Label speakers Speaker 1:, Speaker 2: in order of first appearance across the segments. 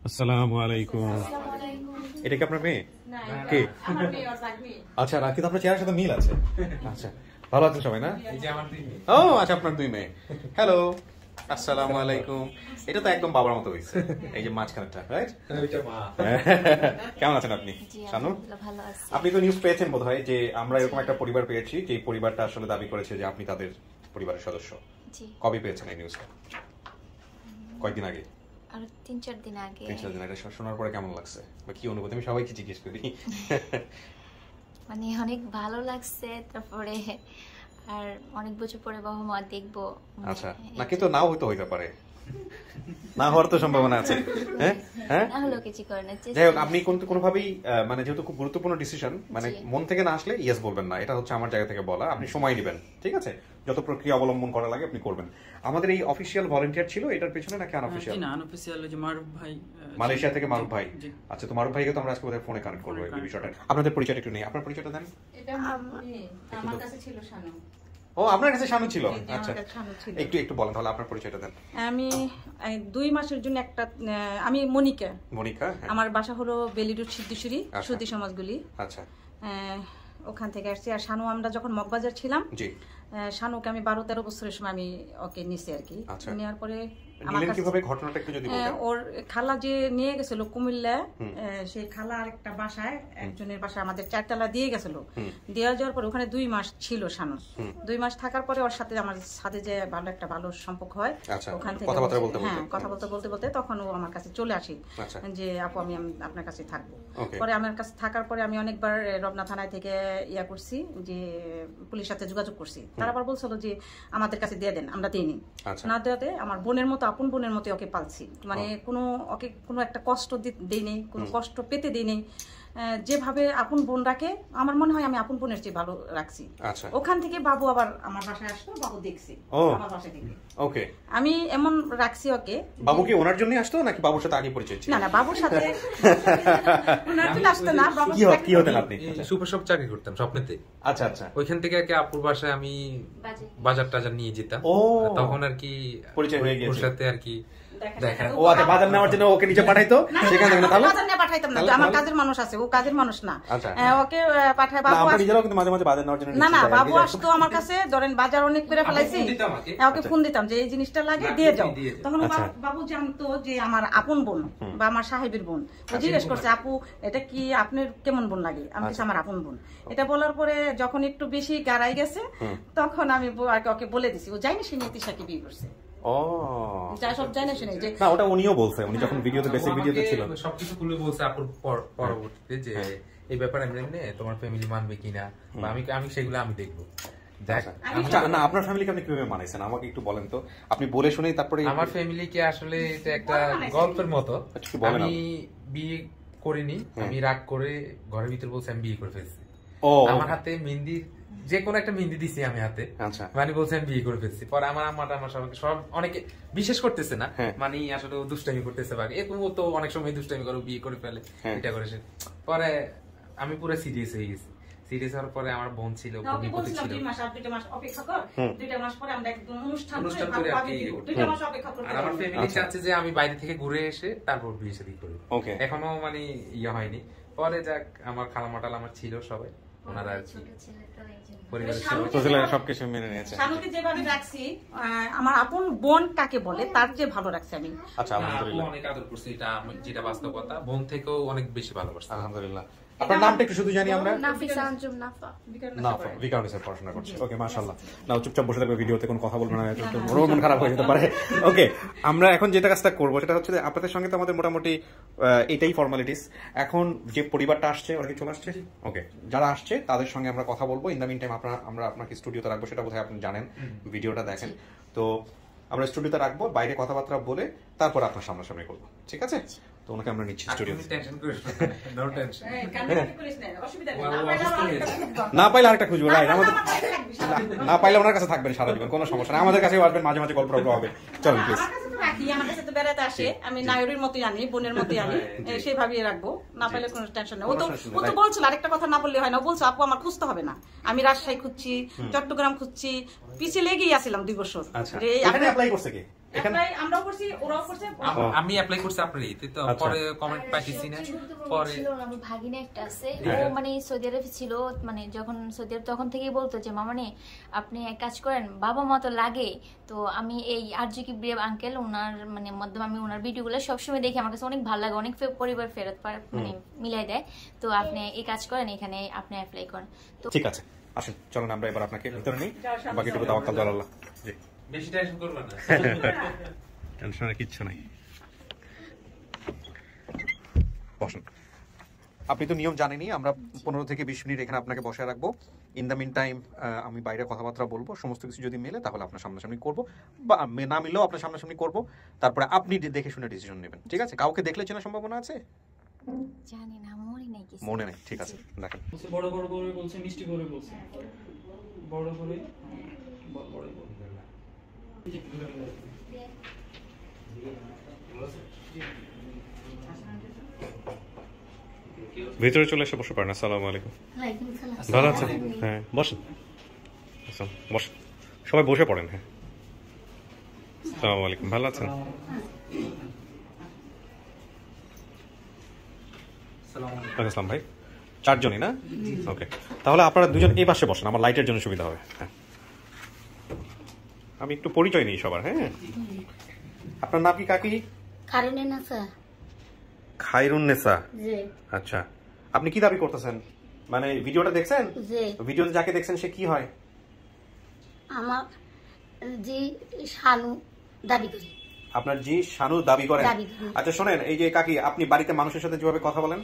Speaker 1: আসসালামু আলাইকুম। এটা কি আপনার মেয়ে? কে? আচ্ছা, কিন্তু আপনার চেহারার সাথে মিল আছে। আচ্ছা, ভালো আছেন সবাই না? ও আচ্ছা, আপনার দুই মেয়ে। হ্যালো, আসসালামু আলাইকুম। এটা তো একদম বাবার মতো হয়েছে, এই যে মাঝখানেরটা, রাইট? কেমন আছেন আপনি শানু? আপনি তো নিউজ পেয়েছেন বোধহয় যে আমরা এরকম একটা পরিবার পেয়েছি, যে পরিবারটা আসলে দাবি করেছে যে আপনি তাদের পরিবারের সদস্য। কবে পেয়েছেন এই নিউজটা? কয়েকদিন আগে?
Speaker 2: আর ৩-৪ দিন আগে।
Speaker 1: ৩-৪ দিন আগে। শোনার পরে কেমন লাগছে বা কি অনুভূতি? আমি সবাইকে জিজ্ঞেস করি।
Speaker 2: মানে অনেক ভালো লাগছে, তারপরে আর অনেক বছর পরে বাবা মা দেখবো।
Speaker 1: আচ্ছা, না কিন্তু নাও হয়তো হইতে পারে, না হওয়ার তো সম্ভাবনা আছে। হ্যাঁ হ্যাঁ,
Speaker 2: না হলো কিছু করে না।
Speaker 1: যাই হোক, আপনি কোনোভাবেই মানে যেহেতু খুব গুরুত্বপূর্ণ ডিসিশন, মানে মন থেকে না আসলে ইয়েস বলবেন না, এটা হচ্ছে আমার জায়গা থেকে বলা। আপনি সময় নেবেন, ঠিক আছে? যত প্রক্রিয়া অবলম্বন করা লাগে আপনি করবেন। আমাদের এই অফিসিয়াল ভলান্টিয়ার ছিল এটার পেছনে নাকি আনঅফিসিয়াল?
Speaker 3: না, আনঅফিসিয়াল যে মারুফ ভাই,
Speaker 1: মালয়েশিয়া থেকে মারুফ ভাই। আচ্ছা, তো মারুফ ভাইকে তো আমরা আজকে বোধহয় ফোনে কানেক্ট করবো এই বিষয়টা। আপনাদের পরিচয়টা একটু নেই, আপনার পরিচয়টা দেন।
Speaker 4: এটা আমার কাছে ছিল শানু।
Speaker 1: ও, আপনার কাছে শানু ছিল? আচ্ছা, একটু বলেন তাহলে, আপনার পরিচয়টা দেন।
Speaker 4: আমি 2 মাসের জন্য একটা, আমি মনিকা।
Speaker 1: মনিকা,
Speaker 4: আমার বাসা হলো বেলিডুর সিদ্ধেশ্বরী সুধী সমাজগুলি।
Speaker 1: আচ্ছা,
Speaker 4: ওখান থেকে আসছি। আর শানু আমরা যখন মগবাজার ছিলাম, জি, শানুকে আমি 12-13 বছরের সময় আমি ওকে নিছি আর কি। নেওয়ার পরে ওর খালা যে নিয়ে গেছিল কুমিল্লা, সেই খালা আরেকটা বাসায়, একজনের বাসায় আমাদের 4 তলা দিয়ে গেছিল। দেওয়া যাওয়ার পরে ওখানে 2 মাস ছিল শানু। 2 মাস থাকার পরে ওর সাথে আমার সাথে যে ভালো সম্পর্ক হয়, ওখান থেকে হ্যাঁ কথা বলতে বলতে তখন ও আমার কাছে চলে আসি যে আপু আমি আপনার কাছে থাকবো। পরে আমার কাছে থাকার পরে আমি অনেকবার রমনা থানায় থেকে ইয়া করছি, যে পুলিশের সাথে যোগাযোগ করছি। তারা আবার বলছিল যে আমাদের কাছে দিয়ে দেন, আমরা দিইনি। না দেওয়াতে আমার বোনের মতো, আপন বোনের মতো ওকে পালছি। মানে ওকে কোনো একটা কষ্ট দেই নেই, কোনো কষ্ট পেতে দেই নেই। যেভাবে আপন বোন রাখে, আমার মনে হয় আমি আপন বোনের চেয়ে ভালো রাখছি। ওখান থেকে বাবু আবার আমার বাসায় আসতো, বাবু দেখছি আমার বাসায় দেখি। ওকে, আমি এমন রাখছি ওকে।
Speaker 1: বাবু কি ওনার জন্য আসতো নাকি বাবুর সাথে আগে পরিচয় ছিল?
Speaker 4: না, বাবুর সাথে ওনার জন্য আসতো না। বাবু
Speaker 1: কি হতেন আপনি?
Speaker 5: সুপার শপ চাকরি করতাম স্বপ্নেতে।
Speaker 1: আচ্ছা আচ্ছা,
Speaker 5: ওইখান থেকে আর কি আপুর বাসায় আমি বাজার টাজার নিয়ে যেতাম। তখন আর কি পরিচয় হয়ে গেছে, ওর সাথে আর কি
Speaker 1: দেখেন। ও আচ্ছা, বাজার নেওয়ার জন্য ওকে নিচে পাঠাইতো, সেখান থেকে না তাহলে
Speaker 4: বাজার নিয়ে পাঠাইতাম না। আমার কাজের মানুষ আছে, ও কাজের মানুষ না। ওকে পাঠায় বাবু।
Speaker 1: আপনি নিজেরাও কিন্তু মাঝে মাঝে বাজার নেওয়ার জন্য
Speaker 4: না, বাবু আসতো আমার কাছে। ধরেন বাজার অনেক করে ফেলাইছি, ওকে ফোন দিতাম যে এই জিনিসটা লাগে, দিয়ে যাও। তখন বাবু জানতো যে আমার আপন বোন বা আমার সাহেবের বোন। ও জিজ্ঞেস করছে আপু এটা কি আপনার কেমন বোন লাগে? আমি বলছি আমার আপন বোন। এটা বলার পরে যখন একটু বেশি গাড়াই গেছে, তখন আমি ওকে বলে দিছি। ও যায়নি, সে নীতিশাকে বিয়ে করছে।
Speaker 1: ওটা উনিও বলছে, উনি যখন ভিডিওতে বেসিক ভিডিওতে ছিল
Speaker 5: সবকিছু খুলে বলছে আপুর পরবর্তীতে যে এই ব্যাপারে এমনি তোমার ফ্যামিলি মানবে কিনা, বা আমি সেগুলো আমি দেখবো।
Speaker 1: না, আপনার ফ্যামিলিকে আপনি কিভাবে মানাইছেন আমাকে একটু বলেন তো। আপনি বলে শুনেই তারপরে?
Speaker 5: আমার ফ্যামিলিকে আসলে এটা একটা গল্পের মতো। আমি বিয়ে করিনি, আমি রাগ করে ঘরের ভিতরে বলছি আমি বিয়ে করে ফেলছি। আমার হাতে মেহেন্দি, যে কোনো একটা মেহেন্দি দিছি আমি হাতে, মানে বলছে আমি বিয়ে করে ফেলছি। পরে আমার আম্মাটা আমার সব অনেকে বিশ্বাস করতেছে না, মানে আসলে দুষ্টামি করতেছে বা এরকম। তো অনেক সময় দুষ্টামি করে বিয়ে করে ফেলে, এটা করে। পরে আমি পুরো সিরিয়াস হয়ে গেছি। সিরিয়াস হওয়ার পরে আমার বোন ছিল, ভগ্নিপতি ছিল। আর আমার ফ্যামিলি চাচ্ছে যে আমি বাইরে থেকে ঘুরে এসে তারপর বিয়ে শাদী করি। এখনো মানে ইয়ে হয়নি। পরে যাক, আমার খালামাটাল আমার ছিল সবাই, ওনারা আর কি
Speaker 1: সবকিছু মেনে নিয়েছে।
Speaker 4: শানুকে যেভাবে রাখছি, আমার আপন বোন কাকে বলে তার যে ভালো রাখছি আমি।
Speaker 1: আচ্ছা, আলহামদুলিল্লাহ,
Speaker 5: অনেক আদর করছি, যেটা বাস্তব কথা। বোন থেকেও অনেক বেশি ভালোবাসি,
Speaker 1: আলহামদুলিল্লাহ। আপনার নামটা একটু শুধু জানি আমরা।
Speaker 2: নাফিসা আঞ্জুম নাফা।
Speaker 1: ভিকারুনিসে পড়াশোনা করছে। ওকে, মাশাআল্লাহ। নাও চুপচাপ বসে থাকবে, ভিডিওতে কোনো কথা বলবে না, একটু মন খারাপ হয়ে যেতে পারে। ওকে, আমরা এখন যেটা কাজটা করবো সেটা হচ্ছে যে আপনাদের সঙ্গে তো আমাদের মোটামুটি এটাই ফর্মালিটিস। এখন যে পরিবারটা আসছে, ওরা কি চলে আসছে? ওকে, যারা আসছে তাদের সঙ্গে আমরা কথা বলবো। ইন দ্য মিন টাইম আমরা আপনাকে স্টুডিওতে রাখবো, সেটা বোধহয় আপনি জানেন, ভিডিওটা দেখেন। তো আমরা স্টুডিওতে রাখবো, বাইরে কথাবার্তা বলে তারপর আপনার সামনাসামনি করবো, ঠিক আছে? তো ওনাকে আমরা নিচ্ছি স্টুডিওতে। না পাইলে আরেকটা খুঁজবো, রাইট? আমাদের না পাইলে ওনার কাছে থাকবেন সারা জীবন, কোনো সমস্যা নেই। আমাদের কাছেও আসবেন, মাঝে মাঝে গল্প হবে। চলুন প্লিজ।
Speaker 4: আমার কাছে তো বেড়াতে আসে, আমি নায়রের মতোই আনি, বোনের মতোই আনি, সেভাবেই রাখবো। না পাইলে কোনো টেনশন নেই। ও তো বলছিল আরেকটা কথা না বললে হয় না। ও বলছে আপু আমার খুঁজতে হবে না, আমি রাজশাহী খুঁজছি, চট্টগ্রাম খুঁজছি, পিছিয়ে লেগেই আসছিলাম 2 বছর।
Speaker 1: এখানে অ্যাপ্লাই করছে কি?
Speaker 4: আমরাও করছি, ওরাও করছে।
Speaker 5: আমি অ্যাপ্লাই করছি আপনার তো পরে কমেন্ট পাইছি না। পরে
Speaker 2: আমি ভাগিনা একটা আছে, ও মানে সৌদি আরবে ছিল, মানে যখন সৌদি আরব তখন থেকেই বলতো যে মামানে আপনি এক কাজ করেন, বাবা মা তো লাগে, তো আমি এই আরজু কিবরিয়া আঙ্কেল ওনার মানে মাধ্যমে আমি ওনার ভিডিওগুলো সবসময় দেখি, আমার কাছে অনেক ভালো লাগে, অনেক পরিবার ফেরত মানে মিলাই দেয়। তো আপনি এই কাজ করেন, এখানে আপনি অ্যাপ্লাই করেন। তো
Speaker 1: ঠিক আছে, আসেন চলুন আমরা এবার আপনাকে ভিতরে নিই, বাকিটুকু তাওয়াক্কাল আলা আল্লাহ। জি,
Speaker 5: বেশি টেনশন করবেন না,
Speaker 1: টেনশনের কিচ্ছু নাই। বসুন। আপনি তো নিয়ম জানেনই, আমরা 15 থেকে 20 মিনিট এখানে আপনাকে বসায় রাখবো। ইন দ্য মিন টাইম আমি বাইরে কথাবার্তা বলবো, সমস্ত কিছু যদি মেলে তাহলে আপনার সামনাসামনি করবো, বা না মিললেও আপনার সামনাসামনি করবো, তারপরে আপনি দেখে শুনে ডিসিশন নেবেন। ঠিক আছে? কাউকে দেখলে চেনার সম্ভাবনা আছে?
Speaker 2: জানি না, মনে নাই কিছু।
Speaker 1: মনে নেই, ঠিক আছে, দেখেন।
Speaker 3: বড় বড় করে বলছে, মিষ্টি করে বলছে, বড় করে বড় বড়
Speaker 1: ভিতরে চলে এসে বসে পারেন। আসসালামু আলাইকুম। ভালো আছেন? হ্যাঁ, বসেন বসেন, সবাই বসে পড়েন। হ্যাঁ, আসসালামু আলাইকুম। ভালো আছেন? আসসালাম ভাই, 4 জনই না? ওকে, তাহলে আপনারা দুজন এই পাশে বসেন, আমার লাইটের জন্য সুবিধা হবে। হ্যাঁ, আমি একটু পরিচয় নিই সবার। হ্যাঁ, আপনার নাম কি কাকি? খায়রুন্নেসা। আচ্ছা, আপনি কি দাবি করতেছেন? মানে ভিডিওটা দেখছেন? ভিডিওতে যাকে দেখছেন সে কি হয়?
Speaker 6: আমার জি শানু দাবি করি।
Speaker 1: আপনার জি শানু দাবি করেন? আচ্ছা শোনেন, এই যে কাকি, আপনি বাড়িতে মানুষের সাথে যেভাবে কথা বলেন,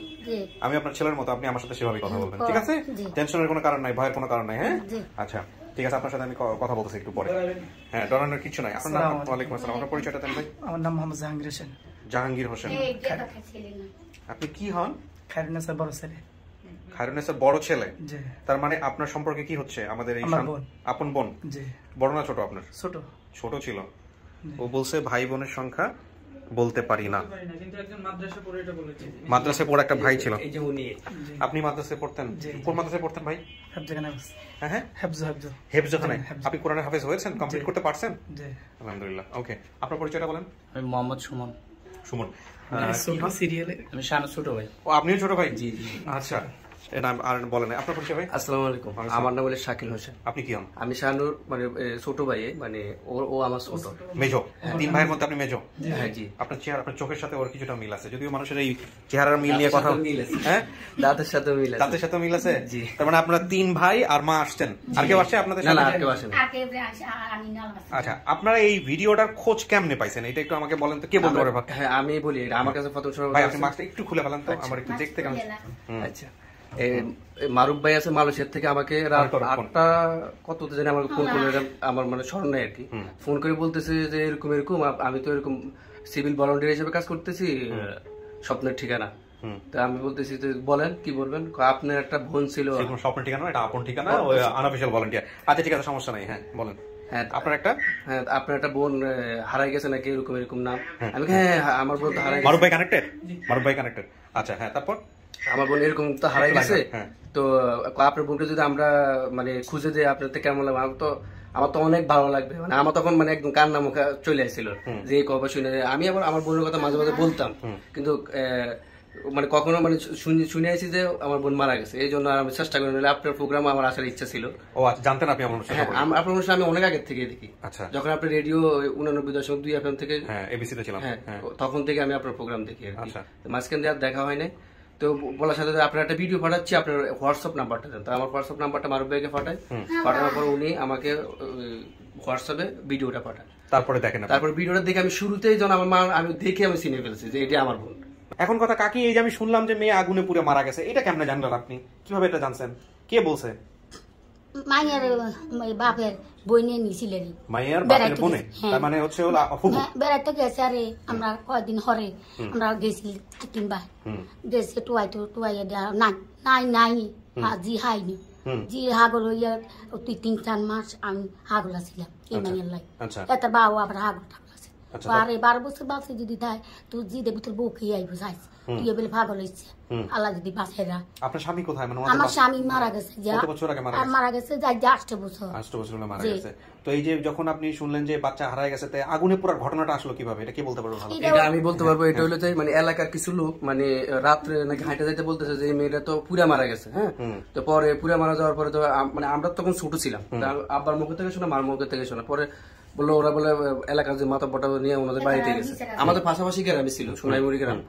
Speaker 1: আমি আপনার ছেলের মতো, আপনি আমার সাথে সেভাবে কথা বলবেন। ঠিক আছে? টেনশনের কোনো কারণ নাই, ভয়ের কোনো কারণ নাই। হ্যাঁ, আচ্ছা ঠিক আছে, আপনার সাথে আমি কথা বলতেছি একটু পরে। হ্যাঁ, ডরানোর কিছু নাই। আপনার নাম? ওয়ালাইকুম আসসালাম। আপনার পরিচয়টা দেন ভাই।
Speaker 3: আমার নাম মোহাম্মদ জাহাঙ্গীর হোসেন।
Speaker 1: জাহাঙ্গীর হোসেন। আপনি কি হন?
Speaker 3: খায়রুন্নেসার বড় ছেলে।
Speaker 1: খায়রুন্নেসার বড় ছেলে?
Speaker 3: জি।
Speaker 1: তার মানে আপনার সম্পর্কে কি হচ্ছে? আমাদের এই আপন বোন? জি। বড় না ছোট আপনার? ছোট। ছোট ছিল। ও বলছে ভাই বোনের সংখ্যা বলতে পারি না,
Speaker 3: কিন্তু একজন মাদ্রাসায় পড়ে এটা বলেছে।
Speaker 1: মাদ্রাসায় পড়ে একটা ভাই ছিল।
Speaker 3: এই যে উনি।
Speaker 1: আপনি মাদ্রাসায় পড়তেন? কোন মাদ্রাসায় পড়তেন ভাই?
Speaker 3: হেফজখানা।
Speaker 1: হ্যাঁ হ্যাঁ,
Speaker 3: হেফজখানা।
Speaker 1: আপনি কোরআনের হাফেজ হয়েছেন? কমপ্লিট করতে পারছেন? জি, আলহামদুলিল্লাহ। ওকে, আপনার পরিচয়টা বলেন।
Speaker 3: আমি মোহাম্মদ সুমন।
Speaker 1: সুমন।
Speaker 3: সিরিয়ালে আমি শানু ছোট ভাই।
Speaker 1: ও, আপনিও ছোট ভাই? জি জি। আচ্ছা, আর বলেন আপনার পরিচয় ভাই।
Speaker 7: আসসালামু আলাইকুম, আমার নাম হলো শাকিল হোসেন।
Speaker 1: আপনি কি হন?
Speaker 7: আমি শানুর মানে ছোট ভাই, মানে ও আমার ছোট
Speaker 1: মেজো। 3 ভাইয়ের মধ্যে আপনি মেজো?
Speaker 7: হ্যাঁ জি।
Speaker 1: আপনার চেহারা, আপনার চোখের সাথে ওর কিছুটা মিল আছে, যদিও মানুষের এই চেহারার মিল নিয়ে কথা। হ্যাঁ,
Speaker 7: দাঁতের সাথে মিল আছে।
Speaker 1: দাঁতের সাথে মিল আছে?
Speaker 7: জি।
Speaker 1: তার মানে আপনারা 3 ভাই আর মা আসছেন, আর কেউ আসছে আপনাদের সাথে?
Speaker 7: না, আর কেউ আসে না।
Speaker 1: আচ্ছা, আপনারা এই ভিডিওটার খোঁজ কেমনে পাইছেন এটা একটু আমাকে বলেন তো, কে বলতে পারবে?
Speaker 7: হ্যাঁ, আমি বলি, আমার কাছে প্রথম সময়
Speaker 1: ভাই আপনি মাস্কটা একটু খুলে ফেলেন তো, আমার একটু দেখতে কেমন।
Speaker 7: আচ্ছা, মারুফ ভাই আছে মালয়েশিয়া থেকে, আমাকে রাত 8টা কততে জানি আমাকে ফোন করে, আমার মানে স্মরণ নেই আর কি, ফোন করে বলতেছে যে এরকম এরকম, আমি তো এরকম সিভিল ভলান্টিয়ার হিসেবে কাজ করতেছি, স্বপ্নের ঠিকানা। তা আমি বলতেছি যে বলেন কি বলবেন। আপনার একটা বোন ছিল।
Speaker 1: স্বপ্নের ঠিকানা, এটা আপন ঠিকানা, ওই আনঅফিশিয়াল ভলান্টিয়ার। আচ্ছা ঠিক আছে, সমস্যা নাই। হ্যাঁ বলেন। হ্যাঁ, আপনার একটা বোন হারাই গেছে নাকি, এরকম এরকম নাম। আমি হ্যাঁ, আমার বোন তো হারাই গেছে। মারুফ ভাই কানেক্টেড? মারুফ ভাই কানেক্টেড। আচ্ছা হ্যাঁ, তারপর
Speaker 7: আমার বোন এরকম তো হারাই গেছে, তো আপনার বোনকে যদি আমরা মানে খুঁজে দিই আপনার তো কেমন লাগবে? আমার তো অনেক ভালো লাগবে। মানে আমার তখন মানে একদম কান্না মুখে চলে আসছিল যে এই কথা শুনে। আমি আবার আমার বোনের কথা মাঝে মাঝে বলতাম, কিন্তু মানে কখনো মানে শুনে আসি যে আমার বোন মারা গেছে, এই জন্য আমি চেষ্টা করি। আপনার প্রোগ্রাম আমার আসার ইচ্ছা ছিল।
Speaker 1: ও আচ্ছা, জানতেন আপনি আমার অনুষ্ঠান?
Speaker 7: হ্যাঁ, আপনার অনুষ্ঠান আমি অনেক আগের থেকে দেখি। আচ্ছা, যখন আপনি রেডিও 89.2 FM থেকে,
Speaker 1: হ্যাঁ এবিসি তে ছিলাম,
Speaker 7: হ্যাঁ তখন থেকে আমি আপনার প্রোগ্রাম দেখি আর কি। মাঝখান দিয়ে আর দেখা হয় না। তো বলার সাথে আপনার একটা ভিডিও পাঠাচ্ছি, আপনার হোয়াটসঅ্যাপ নাম্বারটা দেন। তো আমার হোয়াটসঅ্যাপ নাম্বারটা মারুফ ভাইকে পাঠায়, পাঠানোর পর উনি আমাকে হোয়াটসঅ্যাপে ভিডিওটা পাঠায়।
Speaker 1: তারপরে দেখেন,
Speaker 7: তারপর ভিডিওটা দেখে আমি শুরুতেই যখন আমার মা, আমি দেখে আমি চিনে ফেলছি যে এটা আমার বোন।
Speaker 1: এখন কথা কাকি, এই যে আমি শুনলাম যে মেয়ে আগুনে পুড়ে মারা গেছে, এটা কেমনে জানলেন আপনি? কিভাবে এটা জানছেন? কে বলছে?
Speaker 6: মায়ের বাপের বইনে নিয়েছিল।
Speaker 1: মায়ের বাপের বনে? তার মানে হচ্ছে হলো ফুফু
Speaker 6: বেড়াইতে গেছে। আরে আমরা কয়দিন হরে আমরা গেছি কিংবা গেছে টুয়াই নাই জি হাইনি, জি হাগল হইয়া 3-4 মাস আমি হাগল ছিলাম এই মাইয়ের লাই। তার বাবু আবার হাগল ঠাকুর আছে। আরে 12 বছর বাঁচে যদি তাই তুই জি দেবি তোর বউ খেয়ে আইব চাইছ তুই বলে পাগল হইছে আল্লাহ যদি বাঁচে না।
Speaker 1: আপনার স্বামী কোথায়? মানে
Speaker 6: আমার স্বামী মারা গেছে, যা
Speaker 1: কত বছর আগে
Speaker 6: মারা গেছে যাই 8 বছর।
Speaker 1: 8 বছর হলো মারা গেছে। তো এই যে যখন আপনি শুনলেন যে বাচ্চা হারায় গেছে, তাই আগুনে পুরো ঘটনাটা আসলো কিভাবে, এটা কি বলতে পারবেন? ভালো,
Speaker 7: এটা আমি বলতে পারবো। এটা হলো যে মানে এলাকার কিছু লোক মানে রাত্রে নাকি হাঁটে যাইতে বলতেছে যে এই মেয়েটা তো পুরা মারা গেছে। হ্যাঁ, তো পরে পুরা মারা যাওয়ার পরে তো মানে আমরা তখন ছোট ছিলাম, আব্বার মুখ থেকে শোনা, মার মুখ থেকে শোনা, পরে বললো ওরা বলে এলাকার যে মাথা পটা নিয়ে ওনাদের বাড়িতে গেছে। আমাদের পাশাপাশি গ্রামে ছিল, সোনাইমুড়ি গ্রাম।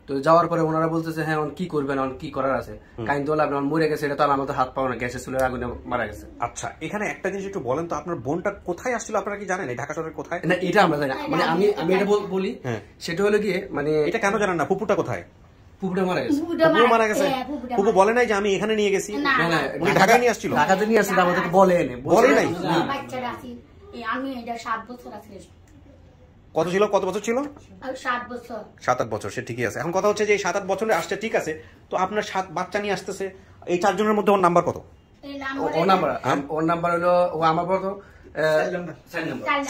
Speaker 7: তো যাওয়ার পরে ওনারা বলতেছে হ্যাঁ কি করবেন, কি করার আছে, কাইন দোলা মরে গেছে, এটা তো আর আমাদের হাত পাও না, গ্যাসের চুলের আগুনে মারা গেছে।
Speaker 1: আচ্ছা, এখানে একটা জিনিস একটু বলেন তো, আপনার বোনটা কোথায় আসছিল আপনারা কি জানেন? এই ঢাকা শহরের কোথায়?
Speaker 7: না, এটা আমরা জানি না। মানে আমি এটা বলি, সেটা হলো গিয়ে মানে
Speaker 1: এটা কেন জানেন না? ফুপুটা কোথায়?
Speaker 7: পুপুটা মারা গেছে।
Speaker 1: ফুপু মারা গেছে? ফুপু বলে নাই যে আমি এখানে নিয়ে গেছি?
Speaker 7: না,
Speaker 1: উনি ঢাকায় নিয়ে আসছিল।
Speaker 7: ঢাকাতে নিয়ে আসছিল, আমাদেরকে বলে
Speaker 1: নাই।
Speaker 6: বাচ্চারা আছে আমি এটা 7 বছর আছে।
Speaker 1: কত ছিল, কত বছর ছিল?
Speaker 6: 7 বছর।
Speaker 1: 7-8 বছর, সে ঠিকই আছে। এখন কথা হচ্ছে যে 7-8 বছরে আসছে, ঠিক আছে, তো আপনার 7 বাচ্চা নিয়ে আসতেছে, এই 4 জনের মধ্যে ওর নাম্বার কত?
Speaker 7: ওর নাম্বার হলো ও আমার বড়,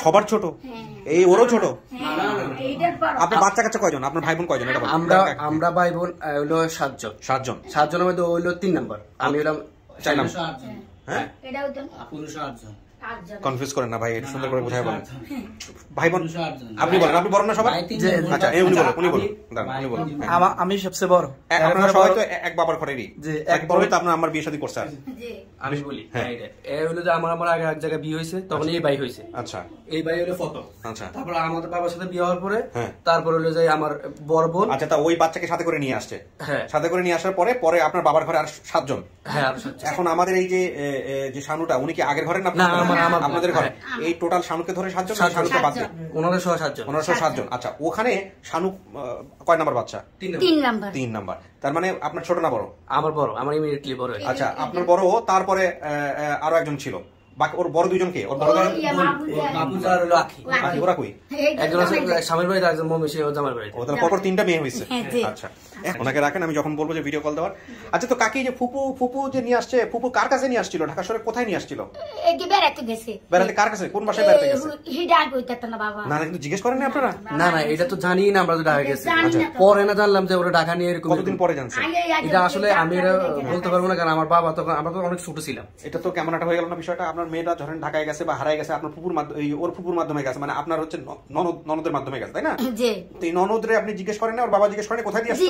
Speaker 1: সবার ছোট, এই ওরও ছোট। আপনার বাচ্চা কাচ্চা কয়জন? আপনার ভাই বোন কয়জন?
Speaker 7: আমরা ভাই বোন হলো 7 জন। 7 জনের মধ্যে ও হলো 3 নাম্বার, আমি হলাম 4 নাম্বার।
Speaker 1: হ্যাঁ,
Speaker 6: এটা হতো
Speaker 3: 8 জন।
Speaker 1: কনফিউজ করেন না ভাই, এটা সুন্দর করে বুঝায় বলেন। ভাই বোন আপনি বলেন, আপনি বড় না সবাই? আচ্ছা, উনি বলেন।
Speaker 3: আমি সবচেয়ে বড়।
Speaker 1: আপনারা সবাই তো এক বাবার ঘরেরই, এক বড়ই তো আপনার আমার বিয়ে শাদী করছে।
Speaker 7: আমি বলি এই হলো যে আমার আগে এক জায়গায় বিয়ে হয়েছে, তখন এই ভাই হয়েছে।
Speaker 1: আচ্ছা,
Speaker 7: এই ভাই হলো ফটো।
Speaker 1: আচ্ছা,
Speaker 7: তারপর আমাদের বাবার সাথে বিয়ে হওয়ার পরে তারপর হলো যে আমার বড় বোন।
Speaker 1: আচ্ছা, তা ওই বাচ্চাকে সাথে করে নিয়ে আসছে?
Speaker 7: হ্যাঁ,
Speaker 1: সাথে করে নিয়ে আসার পরে পরে আপনার বাবার ঘরে আর 7 জন।
Speaker 7: হ্যাঁ,
Speaker 1: এখন আমাদের এই যে শানুটা, উনি কি আগের ঘরে না আপনাদের ঘরে? এই টোটাল শানুকে ধরে 7 জন, শানুকে বাদ দেন 1507 জন। আচ্ছা, ওখানে শানু কয় নাম্বার বাচ্চা? 3 নাম্বার। তার মানে আপনার ছোট না বড়?
Speaker 7: আমার বড়, আমার ইমিডিয়েটলি বড়।
Speaker 1: আচ্ছা, আপনার বড়, তারপরে আরো একজন ছিল, বাকি ওর বড় 2 জন কে? ওর বড়
Speaker 7: বাবুজার হলো আখি।
Speaker 1: ওরা কই?
Speaker 7: একজন আছে স্বামীর বাড়িতে, একজন মমি সে জামার বাড়িতে।
Speaker 1: ও তাহলে পরপর 3টা মেয়ে হইছে। আচ্ছা, ওনাকে রাখেন, আমি যখন বলবো যে ভিডিও কল দেওয়ার। আচ্ছা, তো কাকি যে ফুপু যে নিয়ে আসছে, ফুপু কার কাছে নিয়ে আসছিল? ঢাকা শহরে কোথায় নিয়ে আসছিল?
Speaker 6: বেড়াতে গেছে।
Speaker 1: বেড়াতে কার কাছে? কোন বাসায় বেড়াতে গেছে?
Speaker 6: না,
Speaker 1: কিন্তু জিজ্ঞেস করেন আপনারা?
Speaker 7: না, এটা তো জানি না, আমরা তো ঢাকা গেছি। পরে না জানলাম যে ওরা ঢাকা নিয়ে এরকম।
Speaker 1: কতদিন পরে জানছেন?
Speaker 7: এটা আসলে আমি এটা বলতে পারবো না, কারণ আমার বাবা তখন, আমরা তো অনেক ছোট ছিলাম।
Speaker 1: এটা তো কেমন একটা হয়ে গেল না বিষয়টা? আপনার মেয়েটা ধরেন ঢাকায় গেছে বা হারায় গেছে, আপনার ফুপুর মাধ্যমে, ওর ফুপুর মাধ্যমে গেছে, মানে আপনার হচ্ছে ননদের মাধ্যমে গেছে, তাই না? তো এই ননদরে আপনি জিজ্ঞেস করেন না? ওর বাবা জিজ্ঞেস করেন কোথায় দিয়ে আসছে?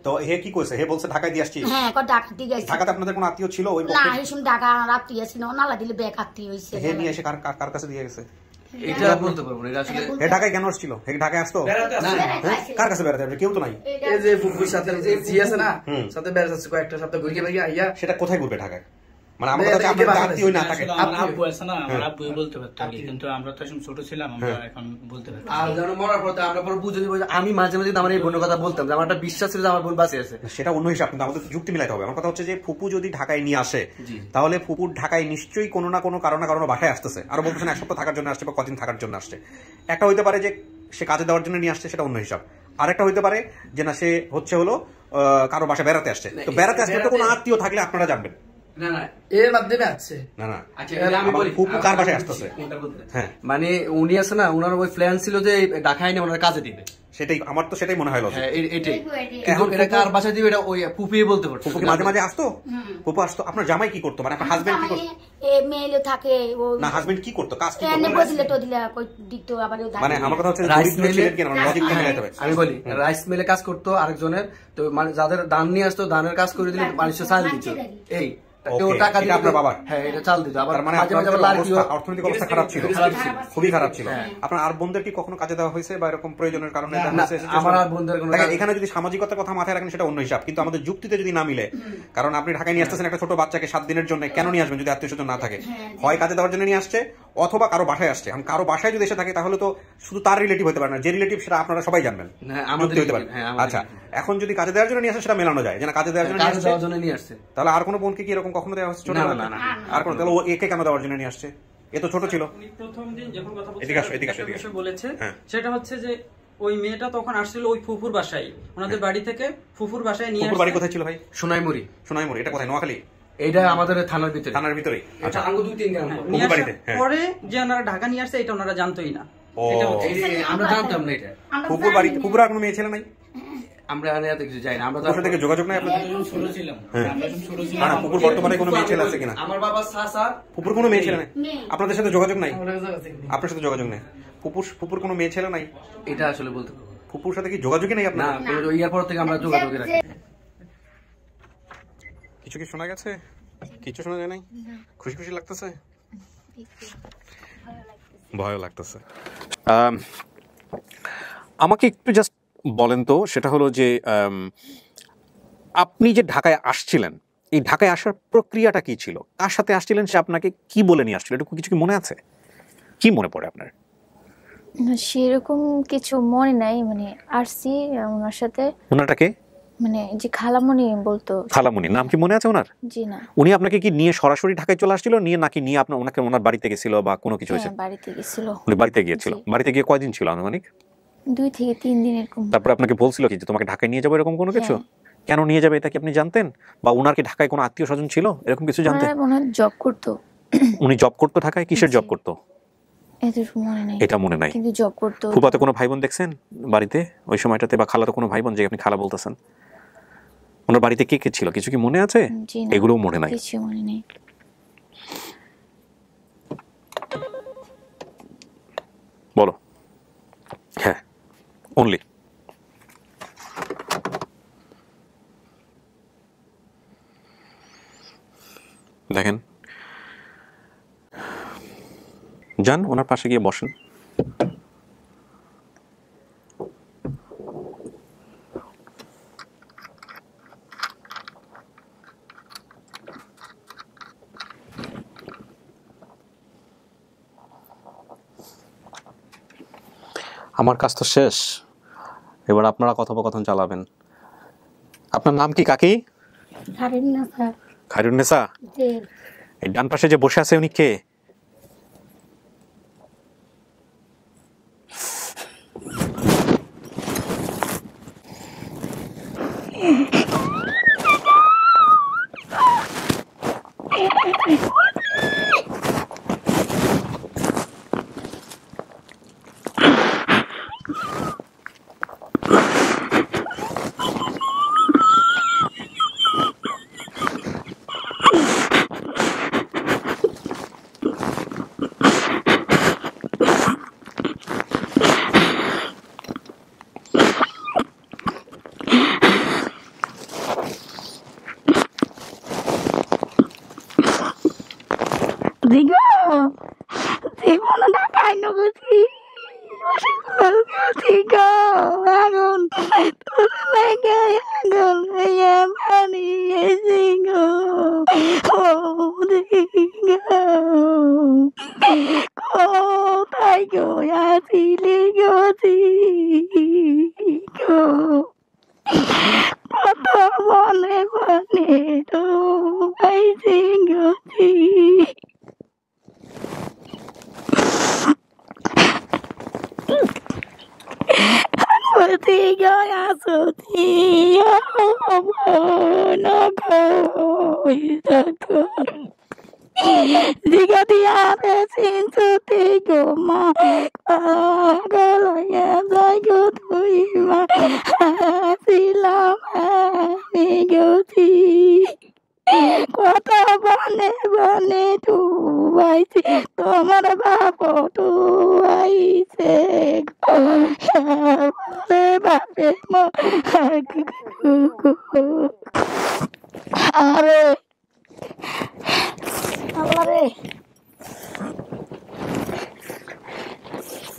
Speaker 1: তো হে কি কইছে? হে বলছে ঢাকায় দিয়ে আসছি। ঢাকাতে আপনাদের কোনো আত্মীয় ছিল? ওই হে নিয়ে এসে কার কাছে দিয়ে গেছে?
Speaker 7: এটা বলতে পারবো না। এটা আসলে
Speaker 1: হে ঢাকায় কেন আসছিল? হে ঢাকায় আসতো কার কাছে বেড়াতে? কেউ তো নাই।
Speaker 7: এই যে ফুফুর সাথে যে জি আছে না, সাথে বেড়াতে যাচ্ছে কয়েকটা সপ্তাহ ঘুরে গিয়ে আইয়া।
Speaker 1: সেটা কোথায় ঘুরবে ঢাকায়? মানে আমার কাছে আপনার আত্মীয় না থাকে।
Speaker 3: আব্বু আছে না, আমার আব্বু বলতে পারতো, কিন্তু আমরা তো এখন ছোট ছিলাম, আমরা এখন বলতে পারতাম।
Speaker 7: আর যেন মরার পর আমরা পরে বুঝে দিব। আমি মাঝে মাঝে আমার এই বোনের কথা বলতাম, যে আমার একটা বিশ্বাস ছিল যে আমার বোন বাঁচে আছে।
Speaker 1: সেটা অন্য হিসাব, কিন্তু আমাদের যুক্তি মিলাইতে হবে। আমার কথা হচ্ছে যে ফুপু যদি ঢাকায় নিয়ে আসে, তাহলে ফুপুর ঢাকায় নিশ্চয়ই কোনো না কোনো কারণে বাসায় আসতেছে। আরো বলতেছেন 1 সপ্তাহ থাকার জন্য আসছে বা কদিন থাকার জন্য আসছে। একটা হইতে পারে যে সে কাজে দেওয়ার জন্য নিয়ে আসছে, সেটা অন্য হিসাব। আরেকটা হইতে পারে যে না, সে হচ্ছে হলো কারো বাসায় বেড়াতে আসছে। তো বেড়াতে আসলে তো কোনো আত্মীয় থাকলে আপনারা জানবেন।
Speaker 7: এর মাধ্যমে আসছে।
Speaker 1: আমি বলি ফুপু কার বাসায় আসতেছে? হ্যাঁ,
Speaker 7: মানে উনি আছে না, উনার ওই প্ল্যান ছিল যে ঢাকায় নিয়ে ওনার কাজে দিবে।
Speaker 1: সেটাই আমার তো সেটাই মনে হয়।
Speaker 7: এটাই এখন এটা কার বাসায় দিবে এটা ওই ফুপিয়ে বলতে পারতো।
Speaker 1: ফুপু মাঝে মাঝে আসতো? ফুপু আসতো। আপনার জামাই কি করতো? মানে আপনার হাজবেন্ড কি করতো?
Speaker 6: মেলে থাকে
Speaker 1: না, হাজবেন্ড কি করতো? কাজ কি করতো? মানে আমার কথা হচ্ছে
Speaker 7: আমি বলি রাইস মিলে কাজ করতো আরেকজনের। তো মানে যাদের ধান নিয়ে আসতো, ধানের কাজ করে দিলে মানুষের চাল দিত। এই টাকা দিয়ে আপনার বাবা, হ্যাঁ, এটা চাল দিত। আবার মানে
Speaker 1: অর্থনৈতিক অবস্থা খারাপ ছিল, খুবই খারাপ ছিল। আপনার আর বোনদের কি কখনো কাজে দেওয়া হয়েছে বা এরকম প্রয়োজনের কারণে?
Speaker 7: আমার আর বোনদের
Speaker 1: এখানে যদি সামাজিকতার কথা মাথায় রাখেন সেটা অন্য হিসাব, কিন্তু আমাদের যুক্তিতে যদি না মিলে, কারণ আপনি ঢাকায় নিয়ে আসতেছেন একটা ছোট বাচ্চাকে 7 দিনের জন্য, কেন নিয়ে আসবেন যদি আত্মীয় স্বজন না থাকে? হয় কাজে দেওয়ার জন্য নিয়ে আসছে, অথবা কারো বাসায় আসছে। কারো বাসায় যদি এসে থাকে তাহলে তো শুধু তার রিলেটিভ হতে পারে না, যে রিলেটিভ সেটা আপনারা সবাই জানবেন। আচ্ছা, এখন যদি কাজে দেওয়ার জন্য নিয়ে আসে সেটা মেলানো যায় যে না, কাজে দেওয়ার জন্য নিয়ে আসছে। তাহলে আর কোনো বোনকে কি এরকম কখনো দেওয়া হচ্ছে? আর কোনো, তাহলে ও একে কেন দেওয়ার জন্য নিয়ে আসছে? এ তো ছোট ছিল।
Speaker 3: প্রথম দিন যখন কথা বলেছে সেটা হচ্ছে যে ওই মেয়েটা তখন আসছিল ওই ফুফুর বাসায়, ওনাদের বাড়ি থেকে ফুফুর বাসায় নিয়ে।
Speaker 1: ফুফুর বাড়ি কোথায় ছিল ভাই?
Speaker 7: সোনাইমুড়ি।
Speaker 1: সোনাইমুড়ি এটা কোথায়? নোয়াখালী?
Speaker 7: এটা আমাদের থানার ভিতরে।
Speaker 1: থানার ভিতরে?
Speaker 7: আচ্ছা, আঙ্গু 2-3 গ্রাম
Speaker 3: পরে যে ওনারা ঢাকা নিয়ে আসছে এটা ওনারা জানতোই না।
Speaker 7: আমরা জানতাম না এটা।
Speaker 1: ফুপুর বাড়িতে ফুপুর আর কোনো মেয়ে ছেলে নাই?
Speaker 7: আমরা এত কিছু জানি না, আমরা
Speaker 1: তো সাথে যোগাযোগ নাই আপনাদের?
Speaker 7: ছোট ছিলাম।
Speaker 1: না ফুপুর বর্তমানে কোনো মেয়ে ছেলে আছে কিনা?
Speaker 7: আমার বাবা চাচা।
Speaker 1: ফুপুর কোনো মেয়ে ছেলে নাই? আপনাদের সাথে যোগাযোগ নাই? আপনার সাথে যোগাযোগ নাই? ফুপুর কোনো মেয়ে ছেলে নাই?
Speaker 7: এটা আসলে বলতে
Speaker 1: ফুপুর সাথে কি যোগাযোগই নাই আপনার?
Speaker 7: না, ইয়ার পর থেকে আমরা যোগাযোগে রাখি।
Speaker 1: কিছু কি শোনা গেছে? কিছু শোনা যায় নাই? খুশি খুশি লাগতেছে? ভয় লাগতেছে। আমাকে একটু জাস্ট বলেন তো, সেটা হলো যে আপনি যে ঢাকায় আসছিলেন, এই ঢাকায় আসার প্রক্রিয়াটা কি ছিল? কার সাথে আসছিলেন, সে আপনাকে কি বলে নিয়ে আসছিল? এটুকু কিছু কি মনে আছে? কি মনে পড়ে আপনার?
Speaker 2: সেরকম কিছু মনে নাই, মানে আসছি ওনার সাথে।
Speaker 1: ওনারটাকে
Speaker 2: মানে যে খালামণি বলতো।
Speaker 1: খালামণি নাম কি মনে আছে ওনার?
Speaker 2: জি না।
Speaker 1: উনি আপনাকে কি নিয়ে সরাসরি ঢাকায় চলে আসছিল, নিয়ে নাকি নিয়ে আপনার ওনাকে ওনার বাড়িতে গেছিল বা কোনো কিছু হয়েছে?
Speaker 2: বাড়িতে গেছিল।
Speaker 1: উনি বাড়িতে গিয়েছিল? বাড়িতে গিয়ে কয়দিন ছিল আনুমানিক?
Speaker 2: 2 থেকে 3 দিন এরকম।
Speaker 1: তারপর আপনাকে বলছিল কি যে তোমাকে ঢাকায় নিয়ে যাবো এরকম কোনো কিছু? কেন নিয়ে যাবে এটা কি আপনি জানতেন? বা ওনার কি ঢাকায় কোনো আত্মীয় স্বজন ছিল এরকম কিছু জানতেন?
Speaker 2: ওনার জব করতো।
Speaker 1: উনি জব করতো ঢাকায়? কিসের জব করতো
Speaker 2: এটা মনে নাই, কিন্তু জব করতো।
Speaker 1: ফুফাতে কোনো ভাই বোন দেখছেন বাড়িতে ওই সময়টাতে, বা খালাতে কোনো ভাই বোন, যে আপনি খালা বলতেছেন? ওনার বাড়িতে কে কে ছিল কিছু কি মনে আছে? এগুলোও মনে নাই?
Speaker 2: কিছু মনে নেই।
Speaker 1: বলো। হ্যাঁ, অনলি দেখেন, যান ওনার পাশে গিয়ে বসেন। আমার কাজ তো শেষ, এবার আপনারা কথোপকথন চালাবেন। আপনার নাম কি কাকি? খায়রুন্নেসা। এই ডান পাশে যে বসে আছে উনি কে?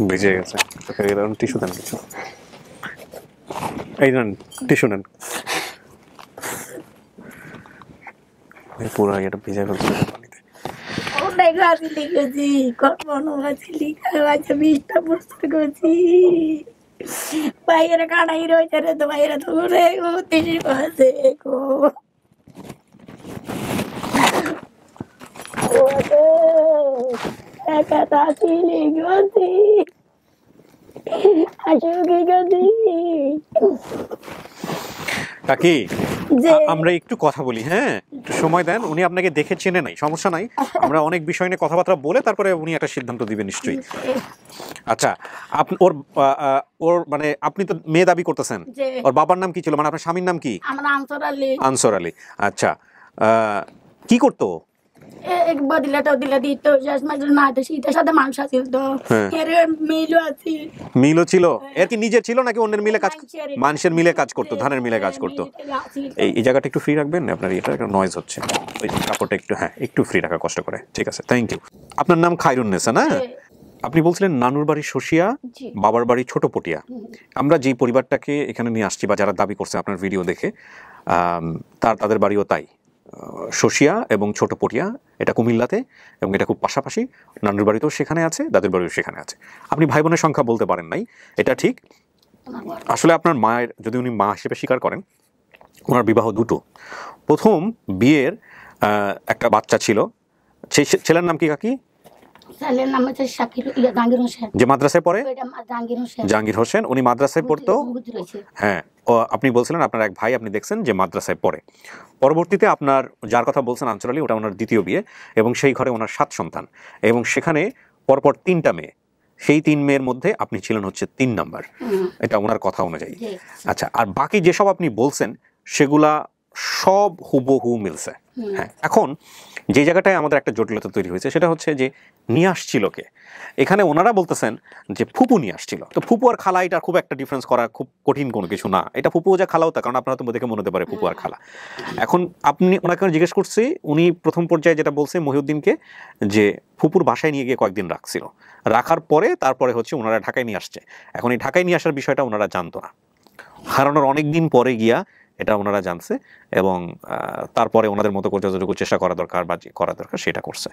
Speaker 1: ভিজে গেছে, টিস্যু দেন, কিছু এই নেন, টিস্যু নেন। পুরো এটা ভিজে ফেলছে পানিতে।
Speaker 8: বাইরে কাটাই রয়েছে রে, তো বাইরে তো
Speaker 1: কাকি আমরা একটু কথা বলি। হ্যাঁ, একটু সময় দেন, উনি আপনাকে দেখে চেনে নাই, সমস্যা নাই, আমরা অনেক বিষয় নিয়ে কথাবার্তা বলে তারপরে উনি একটা সিদ্ধান্ত দিবেন নিশ্চয়ই। আচ্ছা, ওর ওর মানে আপনি তো মেয়ে দাবি করতেছেন, ওর বাবার নাম কি ছিল, মানে আপনার স্বামীর নাম কি? আনসার আলী। আচ্ছা, কি করতো?
Speaker 8: এক বদলাটা দিলা দিত না তো শীতের সাথে মানুষ আছিল তো এর মিলও আছে।
Speaker 1: মিলও ছিল? এর কি নিজের ছিল নাকি অন্যের মিলে কাজ? মানুষের মিলে কাজ করতো, ধানের মিলে কাজ করতো। এই জায়গাটা একটু ফ্রি রাখবেন, আপনার এটা একটা নয়েজ হচ্ছে, ওই কাপড়টা একটু, হ্যাঁ একটু ফ্রি রাখা কষ্ট করে। ঠিক আছে, থ্যাংক ইউ। আপনার নাম খায়রুন্নেসা না? আপনি বলছিলেন নানুর বাড়ি শসিয়া, বাবার বাড়ি ছোট পটিয়া। আমরা যেই পরিবারটাকে এখানে নিয়ে আসছি বা যারা দাবি করছে আপনার ভিডিও দেখে, তাদের বাড়িও তাই, শসিয়া এবং ছোট পটিয়া, এটা কুমিল্লাতে, এবং এটা খুব পাশাপাশি। নানুর বাড়িতেও সেখানে আছে, দাদুর বাড়িও সেখানে আছে। আপনি ভাই বোনের সংখ্যা বলতে পারেন নাই, এটা ঠিক। আসলে আপনার মায়ের, যদি উনি মা হিসেবে স্বীকার করেন, ওনার বিবাহ দুটো। প্রথম বিয়ের একটা বাচ্চা ছিল, সেই ছেলের নাম কি কাকি? যে মাদ্রাসায় পড়ে, জাহাঙ্গীর হোসেন। উনি মাদ্রাসায় পড়তো, হ্যাঁ। আপনি বলছিলেন আপনার এক ভাই আপনি দেখছেন যে মাদ্রাসায় পড়ে। পরবর্তীতে আপনার যার কথা বলছেন আনসার আলী, ওটা ওনার দ্বিতীয় বিয়ে, এবং সেই ঘরে ওনার 7 সন্তান, এবং সেখানে পরপর 3টা মেয়ে। সেই 3 মেয়ের মধ্যে আপনি ছিলেন হচ্ছে 3 নাম্বার, এটা ওনার কথা অনুযায়ী। আচ্ছা, আর বাকি যেসব আপনি বলছেন সেগুলা সব হুবহু মিলছে। হ্যাঁ, এখন যে জায়গাটায় আমাদের একটা জটিলতা তৈরি হয়েছে সেটা হচ্ছে যে নিয়ে আসছিল কে। এখানে ওনারা বলতেছেন যে ফুপু নিয়ে আসছিল। তো ফুপু আর খালা এটা খুব একটা ডিফারেন্স করা খুব কঠিন কোনো কিছু না, এটা ফুপুও যা খালাও তা, কারণ আপনারা তো দেখে মনে হতে পারে ফুপু আর খালা। এখন আপনি ওনাকে জিজ্ঞেস করছি, উনি প্রথম পর্যায়ে যেটা বলছে মহিউদ্দিনকে, যে ফুপুর বাসায় নিয়ে গিয়ে কয়েকদিন রাখছিল, রাখার পরে তারপরে হচ্ছে ওনারা ঢাকায় নিয়ে আসছে। এখন এই ঢাকায় নিয়ে আসার বিষয়টা ওনারা জানতো না, হারানোর অনেক দিন পরে গিয়া এটা ওনারা জানছে, এবং তারপরে ওনাদের মতো করে যতটুকু চেষ্টা করা দরকার বা করা দরকার সেটা করছে।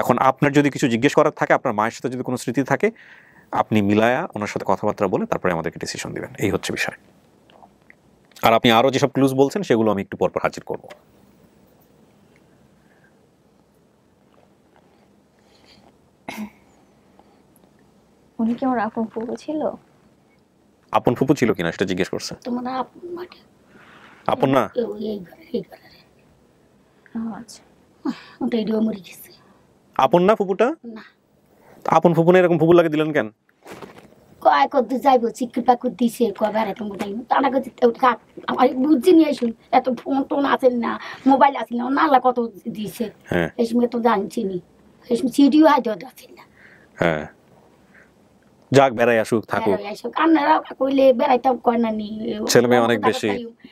Speaker 1: এখন আপনার যদি কিছু জিজ্ঞেস করার থাকে, আপনার মায়ের সাথে যদি কোনো স্মৃতি থাকে, আপনি মিলায়া ওনার সাথে কথাবার্তা বলে তারপরে আমাদেরকে ডিসিশন দিবেন, এই হচ্ছে বিষয়। আর আপনি আরও যেসব ক্লুজ বলছেন সেগুলো আমি একটু পরপর হাজির করব।
Speaker 2: উনি কি আমার আপন ফুপু ছিল?
Speaker 1: আপন ফুপু ছিল কিনা সেটা জিজ্ঞেস করছে। আপন না? আপন না ফুপুটা? আপন ফুপু না, এরকম ফুপু লাগে দিলেন কেন?
Speaker 8: কয় করতে যাইব চিকিৎসা করে দিছে কয় বেড়াতে মোটাই তারা আমার বুঝছি নিয়ে আসুন, এত ফোন টোন আছে না, মোবাইল আছে না, নালা কত দিছে এই সময় তো জানছি নি, এই সময় সিডিও হাইতে আছে না।
Speaker 1: হ্যাঁ, যাক বেড়াই আসুক থাকুক,
Speaker 8: কান্নারা কইলে বেড়াইতাম কয় না নি,
Speaker 1: ছেলে মেয়ে অনেক বেশি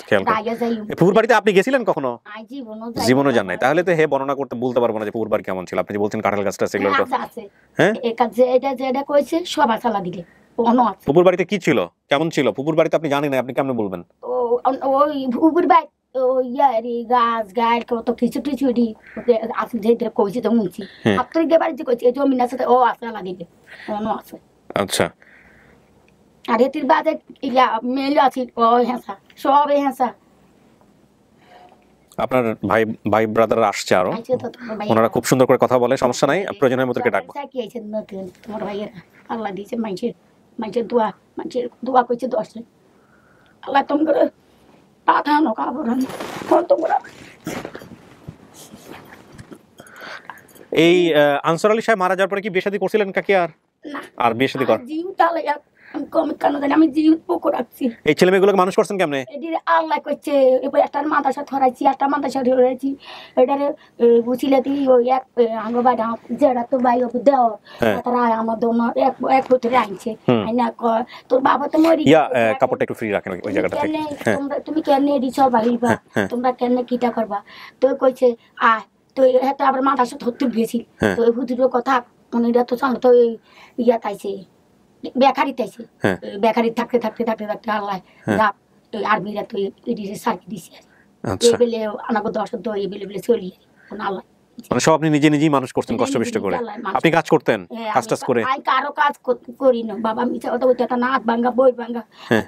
Speaker 1: খেয়াল করে। ফুপুর বাড়িতে আপনি গেছিলেন কখনো? জীবনও যান নাই, তাহলে তো হে বর্ণনা করতে বলতে পারবো না যে ফুপুর বাড়ি কেমন ছিল। আপনি যে বলছেন কাঁঠাল গাছটা সেগুলো তো হ্যাঁ,
Speaker 8: এটা কইছে সব আসালা দিলে।
Speaker 1: ফুপুর বাড়িতে কি ছিল, কেমন ছিল? ফুপুর বাড়িতে আপনি জানেন না, আপনি কেমনে বলবেন?
Speaker 8: ওই ফুপুর বাড়ি গাছ গাছ কত কিছু টিছু আসলে কইছে তো মুছি আপনার বাড়িতে কইছে এই জমিন আছে ও আসালা দিবে অনো আছে।
Speaker 1: আচ্ছা,
Speaker 8: আর এটির বাদে ইয়া মেল আছে ও হেসা সব হেসা।
Speaker 1: আপনার ভাই ব্রাদার আসছে আরো, ওনারা খুব সুন্দর করে কথা বলে, সমস্যা নাই, প্রয়োজনের মতো ডাকবো।
Speaker 8: কি হইছে নতুন তোমার ভাইয়ের আল্লাহ দিয়েছে মানুষের দোয়া কইছে 10 আল্লাহ তোমার পাঠানো কাবরান কত বড়।
Speaker 1: এই আনসার আলী সাহেব মারা যাওয়ার পরে কি বিয়ে শাদী করছিলেন কাকি? আর বিয়ে শাদী কর
Speaker 8: জীব তালে আমি জীব পুকুর রাখছি।
Speaker 1: এই ছেলে মেয়েগুলোকে মানুষ করছেন কেমনে?
Speaker 8: এদিকে আল্লাহ করছে, এবার একটা মাদ্রাসা ধরাইছি, একটা মাদ্রাসা ধরেছি, এটারে বুঝিলে দিই ওই এক আঙ্গবাই যেটা তো ভাই ওকে দেও তারা আমার দোনো এক ভিতরে আনছে না তোর বাবা তো মরি
Speaker 1: কাপড়টা একটু ফ্রি রাখেন ওই জায়গাটা থেকে।
Speaker 8: তুমি কেন এডি সব ভাইবা তোমরা কেন কিটা করবা? তো কইছে আয় তো এটা আবার মাদ্রাসা ধরতে গেছি, তো ওই হুজুরের কথা মানে এটা তো জানো তো ইয়া তাইছে বেকারি তাইছে, বেকারি থাকতে থাকতে থাকতে থাকতে আল্লাহ আর্মিরা তো এডিরে সার্কি দিছে এই বেলে আমাকে 10 তো এই বেলে চলি আল্লাহ
Speaker 1: মানে সব আপনি নিজে নিজেই মানুষ করতেন কষ্ট বিষ্ট করে। আপনি কাজ করতেন, কাজ টাজ করে?
Speaker 8: আমি কারো কাজ করি না বাবা, মিছা কথা বলতে একটা নাক ভাঙা বই ভাঙা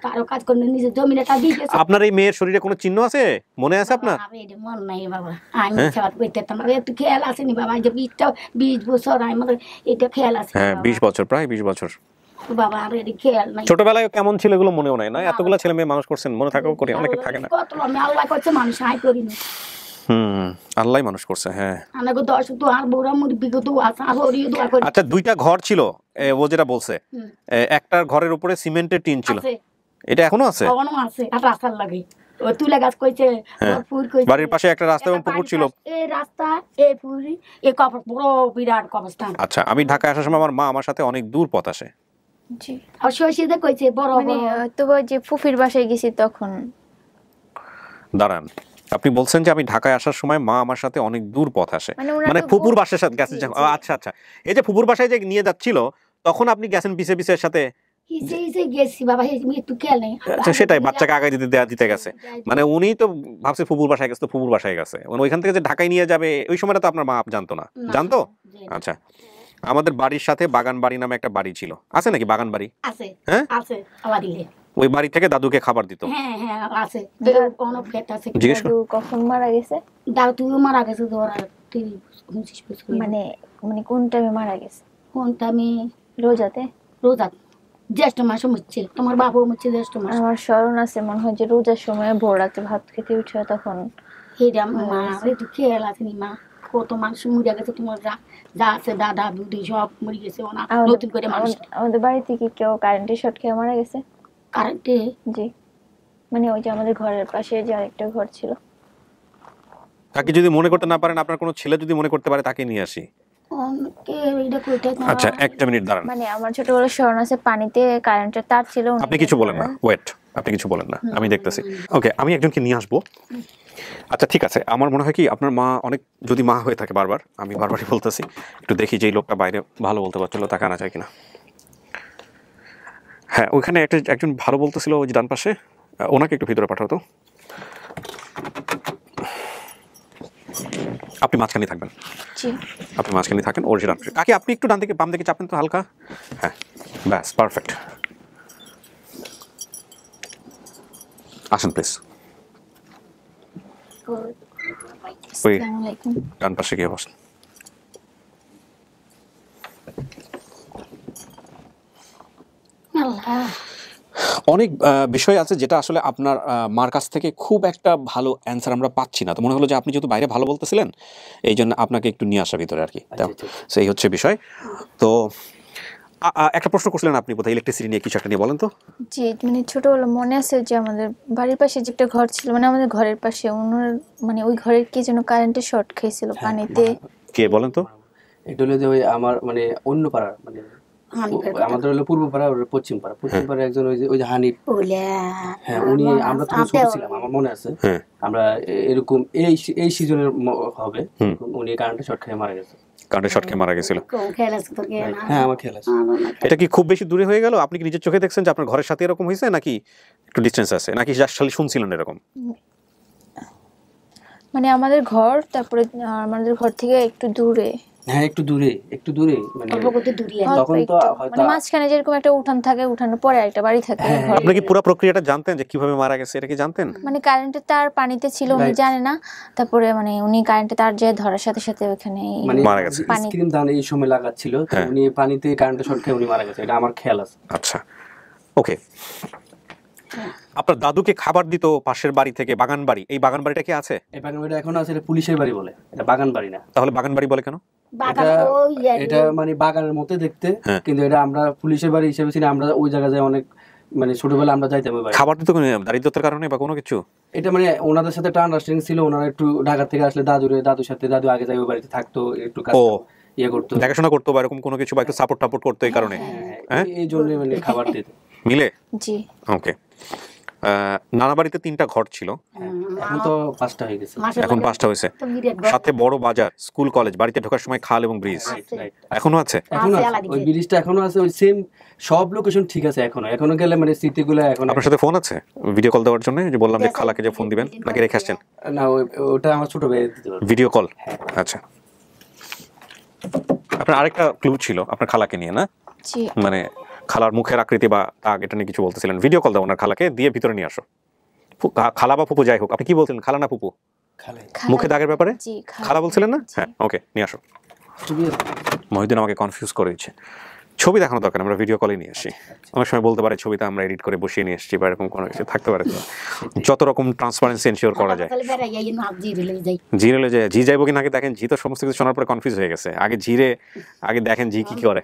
Speaker 8: কারো কাজ করে নিজে জমিটা দিয়ে গেছে।
Speaker 1: আপনার এই মেয়ের শরীরে কোনো চিহ্ন আছে, মনে আছে আপনার?
Speaker 8: মন নাই বাবা, আমি মিছা কথা বলতে আমার একটু খেয়াল আসেনি বাবা, যে 20 বছর আমার এটা খেয়াল আছে।
Speaker 1: হ্যাঁ 20 বছর, প্রায় 20 বছর।
Speaker 8: বাবা আর এর খেয়াল নাই।
Speaker 1: ছোটবেলায় কেমন ছিল এগুলো মনেও নাই না? এতগুলো ছেলে মেয়ে মানুষ করছেন, মনে থাকাও করি অনেকে থাকে না।
Speaker 8: কত আমি আল্লাহ করছে মানুষ আই করি না।
Speaker 1: আল্লাহই মানুষ করছে। হ্যাঁ,
Speaker 8: আমাকে 10 তো আর বড় মুরব্বি কো তো আছে আর ওরিও দোয়া করে।
Speaker 1: আচ্ছা, 2টা ঘর ছিল, ও যেটা বলছে, একটার ঘরের উপরে সিমেন্টের টিন ছিল, এটা এখনো আছে?
Speaker 8: এখনো আছে, আর রাস্তার লাগে ও তুলা গাছ কইছে, পুকুর কইছে,
Speaker 1: বাড়ির পাশে একটা রাস্তা এবং পুকুর ছিল।
Speaker 8: এই রাস্তা, এই পুকুরি, এই কবর, বড় বিরাট কবরস্থান।
Speaker 1: আচ্ছা, আমি ঢাকায় আসার সময় আমার মা আমার সাথে অনেক দূর পথ আসে।
Speaker 2: জি,
Speaker 8: আর শৈশবে কইছে বড়
Speaker 2: মানে তো যে ফুফির বাসায় গেছি তখন।
Speaker 1: দাঁড়ান, আপনি বলছেন যে আমি ঢাকায় আসার সময় মা আমার সাথে অনেক দূর পথ আসে, মানে ফুপুর বাসার সাথে গেছে? আচ্ছা আচ্ছা, এই যে ফুপুর বাসায় যে নিয়ে যাচ্ছিল তখন আপনি গেছেন পিছে পিছে সাথে? সেটাই, বাচ্চাকে আগে দিতে গেছে, মানে উনি তো ভাবছে ফুপুর বাসায় গেছে, তো ফুপুর বাসায় গেছে, ওইখান থেকে যে ঢাকায় নিয়ে যাবে ওই সময়টা তো আপনার মা জানতো না? জানতো? আচ্ছা, আমাদের বাড়ির সাথে বাগান বাড়ি নামে একটা বাড়ি ছিল, আছে নাকি বাগান বাড়ি?
Speaker 8: আছে,
Speaker 1: হ্যাঁ
Speaker 8: আছে আমাদের।
Speaker 1: ওই বাড়ি থেকে দাদুকে খাবার দিত?
Speaker 8: হ্যাঁ হ্যাঁ আছে।
Speaker 2: দাদু কখন মারা গেছে?
Speaker 8: দাদু মারা গেছে ধরা 29 বছর।
Speaker 2: মানে কোন টাইমে মারা গেছে?
Speaker 8: কোন টাইমে?
Speaker 2: রোজাতে?
Speaker 8: রোজাতে, জ্যৈষ্ঠ মাসে মরছে। তোমার বাবু মরছে জ্যৈষ্ঠ মাসে।
Speaker 2: আমার স্মরণ আছে, মনে হয় যে রোজার সময় ভোর রাতে ভাত খেতে উঠে তখন।
Speaker 8: এইটা মা একটু খেয়াল আছে মা, কত মানুষ মরে গেছে, তোমার যা আছে দাদা দুদি সব মরে গেছে, নতুন করে মানুষ।
Speaker 2: আমাদের বাড়িতে কি কেউ কারেন্টের শর্ট খেয়ে মারা গেছে?
Speaker 8: কারেন্টে?
Speaker 2: জি, মানে ওই যে আমাদের ঘরের পাশে যে আরেকটা ঘর ছিল।
Speaker 1: তাকে যদি মনে করতে না পারেন, আপনার কোনো ছেলে যদি মনে করতে পারে, তাকে নিয়ে আসি। আচ্ছা, একটা মিনিট দাঁড়ান।
Speaker 2: মানে আমার ছোটবেলার স্মরণ আছে, পানিতে কারেন্টের তার ছিল।
Speaker 1: আপনি কিছু বলেন না, ওয়েট, আপনি কিছু বলেন না, আমি দেখতেছি। ওকে, আমি একজনকে নিয়ে আসবো। আচ্ছা ঠিক আছে, আমার মনে হয় কি আপনার মা অনেক, যদি মা হয়ে থাকে বারবার, আমি বারবারই বলতেছি, একটু দেখি যে এই লোকটা বাইরে ভালো বলতে পারছিল, তাকে আনা যায় কিনা। হ্যাঁ, ওইখানে একজন ভালো বলতেছিল, ওই যে ডান পাশে, ওনাকে একটু ভিতরে পাঠাও তো। আপনি মাঝখানে থাকবেন।
Speaker 2: জি,
Speaker 1: আপনি মাঝখানে থাকেন, অরিজিনাল। কাকি আপনি একটু ডান থেকে বাম দিকে চাপেন তো হালকা। হ্যাঁ, ব্যাস, পারফেক্ট। আসেন প্লিজ। ওই ডান পাশে গিয়ে বসেন। অনেক বিষয় আছে যেটা আসলে আপনার মার কাছ থেকে খুব একটা ভালো অ্যান্সার আমরা পাচ্ছি না, তো মনে হলো যে আপনি যেহেতু বাইরে ভালো বলতেছিলেন, এই জন্য আপনাকে একটু নিয়ে আসা ভিতরে আর কি। সেই হচ্ছে বিষয়। তো একটা প্রশ্ন করছিলেন আপনি, বোধহয় ইলেকট্রিসিটি নিয়ে কিছু একটা নিয়ে, বলেন তো।
Speaker 2: জি, মানে ছোটবেলা মনে আছে যে আমাদের বাড়ির পাশে যে একটা ঘর ছিল, মানে আমাদের ঘরের পাশে, ওনার মানে ওই ঘরের কি যেন কারেন্টের শর্ট খেয়েছিল পানিতে।
Speaker 1: কে বলেন তো?
Speaker 7: এটা হলো যে ওই আমার মানে অন্য পাড়ার, মানে আমাদের হলো পূর্ব পাড়া, ওর পশ্চিম পাড়া। পশ্চিম পাড়ার একজন ওই যে হানিফ, হ্যাঁ উনি, আমরা তো ছোট ছিলাম, আমার মনে আছে, আমরা এরকম এই সিজনের হবে, উনি কারেন্টের শর্ট খেয়ে মারা গেছে।
Speaker 1: কারেন্টের শর্ট খেয়ে মারা গেছিল?
Speaker 7: হ্যাঁ, আমার খেয়াল আছে।
Speaker 1: এটা কি খুব বেশি দূরে হয়ে গেল? আপনি কি নিজের চোখে দেখছেন যে আপনার ঘরের সাথে এরকম হয়েছে, নাকি একটু ডিস্টেন্স আছে, নাকি জাস্ট খালি শুনছিলেন এরকম?
Speaker 2: মানে আমাদের ঘর, তারপরে আমাদের ঘর থেকে একটু দূরে।
Speaker 7: হ্যাঁ, একটু দূরে মানে তখন তো হয়তো
Speaker 2: মাঝখানে যেরকম একটা উঠান থাকে, উঠানোর পরে একটা বাড়ি থাকে।
Speaker 1: আপনি কি পুরো প্রক্রিয়াটা জানতেন যে কিভাবে মারা গেছে, এটা কি জানতেন?
Speaker 2: মানে কারেন্টের তার পানিতে ছিল, উনি জানে না, তারপরে মানে উনি কারেন্টের তার যে ধরার সাথে সাথে ওখানে
Speaker 1: মারা গেছে।
Speaker 7: স্ক্রিন দান এই সময় লাগাচ্ছিল, তো উনি পানিতে কারেন্টের শর্ট খেয়ে উনি মারা গেছে, এটা আমার খেয়াল আছে।
Speaker 1: আচ্ছা, ওকে। আপনার দাদুকে খাবার দিত পাশের বাড়ি থেকে, বাগান বাড়ি, এই বাগান বাড়িটা কি আছে?
Speaker 7: এই বাগান বাড়িটা এখনো আছে, এটা পুলিশের বাড়ি বলে, এটা বাগান বাড়ি না।
Speaker 1: তাহলে বাগান বাড়ি বলে কেন?
Speaker 7: এটা মানে বাগানের মতো দেখতে, কিন্তু এটা আমরা পুলিশের বাড়ি হিসেবে চিনি। আমরা ওই জায়গায় অনেক, মানে ছোটবেলা আমরা যাইতাম ওই বাড়ি।
Speaker 1: খাবার দিত দারিদ্রতার কারণে বা কোনো কিছু?
Speaker 7: এটা মানে ওনাদের সাথে একটা আন্ডারস্ট্যান্ডিং ছিল, ওনারা একটু ঢাকা থেকে আসলে দাদুর সাথে, দাদু আগে যাই ওই বাড়িতে থাকতো, একটু ইয়ে করতো,
Speaker 1: দেখাশোনা করতো বা এরকম কোনো কিছু, বা একটু সাপোর্ট করতো, এই কারণে
Speaker 7: এই জন্য মানে খাবার দিত
Speaker 1: মিলে।
Speaker 2: জি,
Speaker 1: ওকে। নানা বাড়িতে 3টা ঘর ছিল,
Speaker 7: এখন তো 5টা হয়ে গেছে।
Speaker 1: এখন 5টা হয়েছে, সাথে বড় বাজার, স্কুল, কলেজ, বাড়িতে ঢোকার সময় খাল এবং ব্রিজ এখনো আছে।
Speaker 7: ওই ব্রিজটা এখনো আছে, ওই সেম সব লোকেশন ঠিক আছে এখনো গেলে মানে স্মৃতিগুলো এখন।
Speaker 1: আপনার সাথে ফোন আছে ভিডিও কল দেওয়ার জন্য? যে বললাম যে খালাকে যে ফোন দিবেন, নাকি রেখে আসছেন?
Speaker 7: না, ওটা আমার ছোট ভাই দিতে পারবে
Speaker 1: ভিডিও কল। আচ্ছা, আপনার আরেকটা ক্লু ছিল আপনার খালাকে নিয়ে, না?
Speaker 2: জি,
Speaker 1: মানে খালার মুখের আকৃতি বা দাগ, এটা নিয়ে কিছু বলতেছিলেন। ভিডিও কল দাও ওনার খালাকে, দিয়ে ভিতরে নিয়ে আসো। খালা বা ফুপু যাই হোক, আপনি কি বলছিলেন, খালা না ফুপু? মুখে দাগের ব্যাপারে খালা বলছিলেন না? হ্যাঁ, ওকে, নিয়ে আসো। মহিউদ্দিন আমাকে কনফিউজ করে দিচ্ছে। ছবি দেখানো দরকার, আমরা ভিডিও কলে নিয়ে আসি। অনেক সময় বলতে পারে ছবিটা আমরা এডিট করে বসিয়ে নিয়ে এসেছি বা এরকম কোনো কিছু থাকতে পারে। তো যত রকম ট্রান্সপারেন্সি এনশিওর করা যায়। জিরে যায়, জি যাইবো কিনা আগে দেখেন। জি তো সমস্ত কিছু শোনার পরে কনফিউজ হয়ে গেছে। আগে জিরে আগে দেখেন জি কি করে।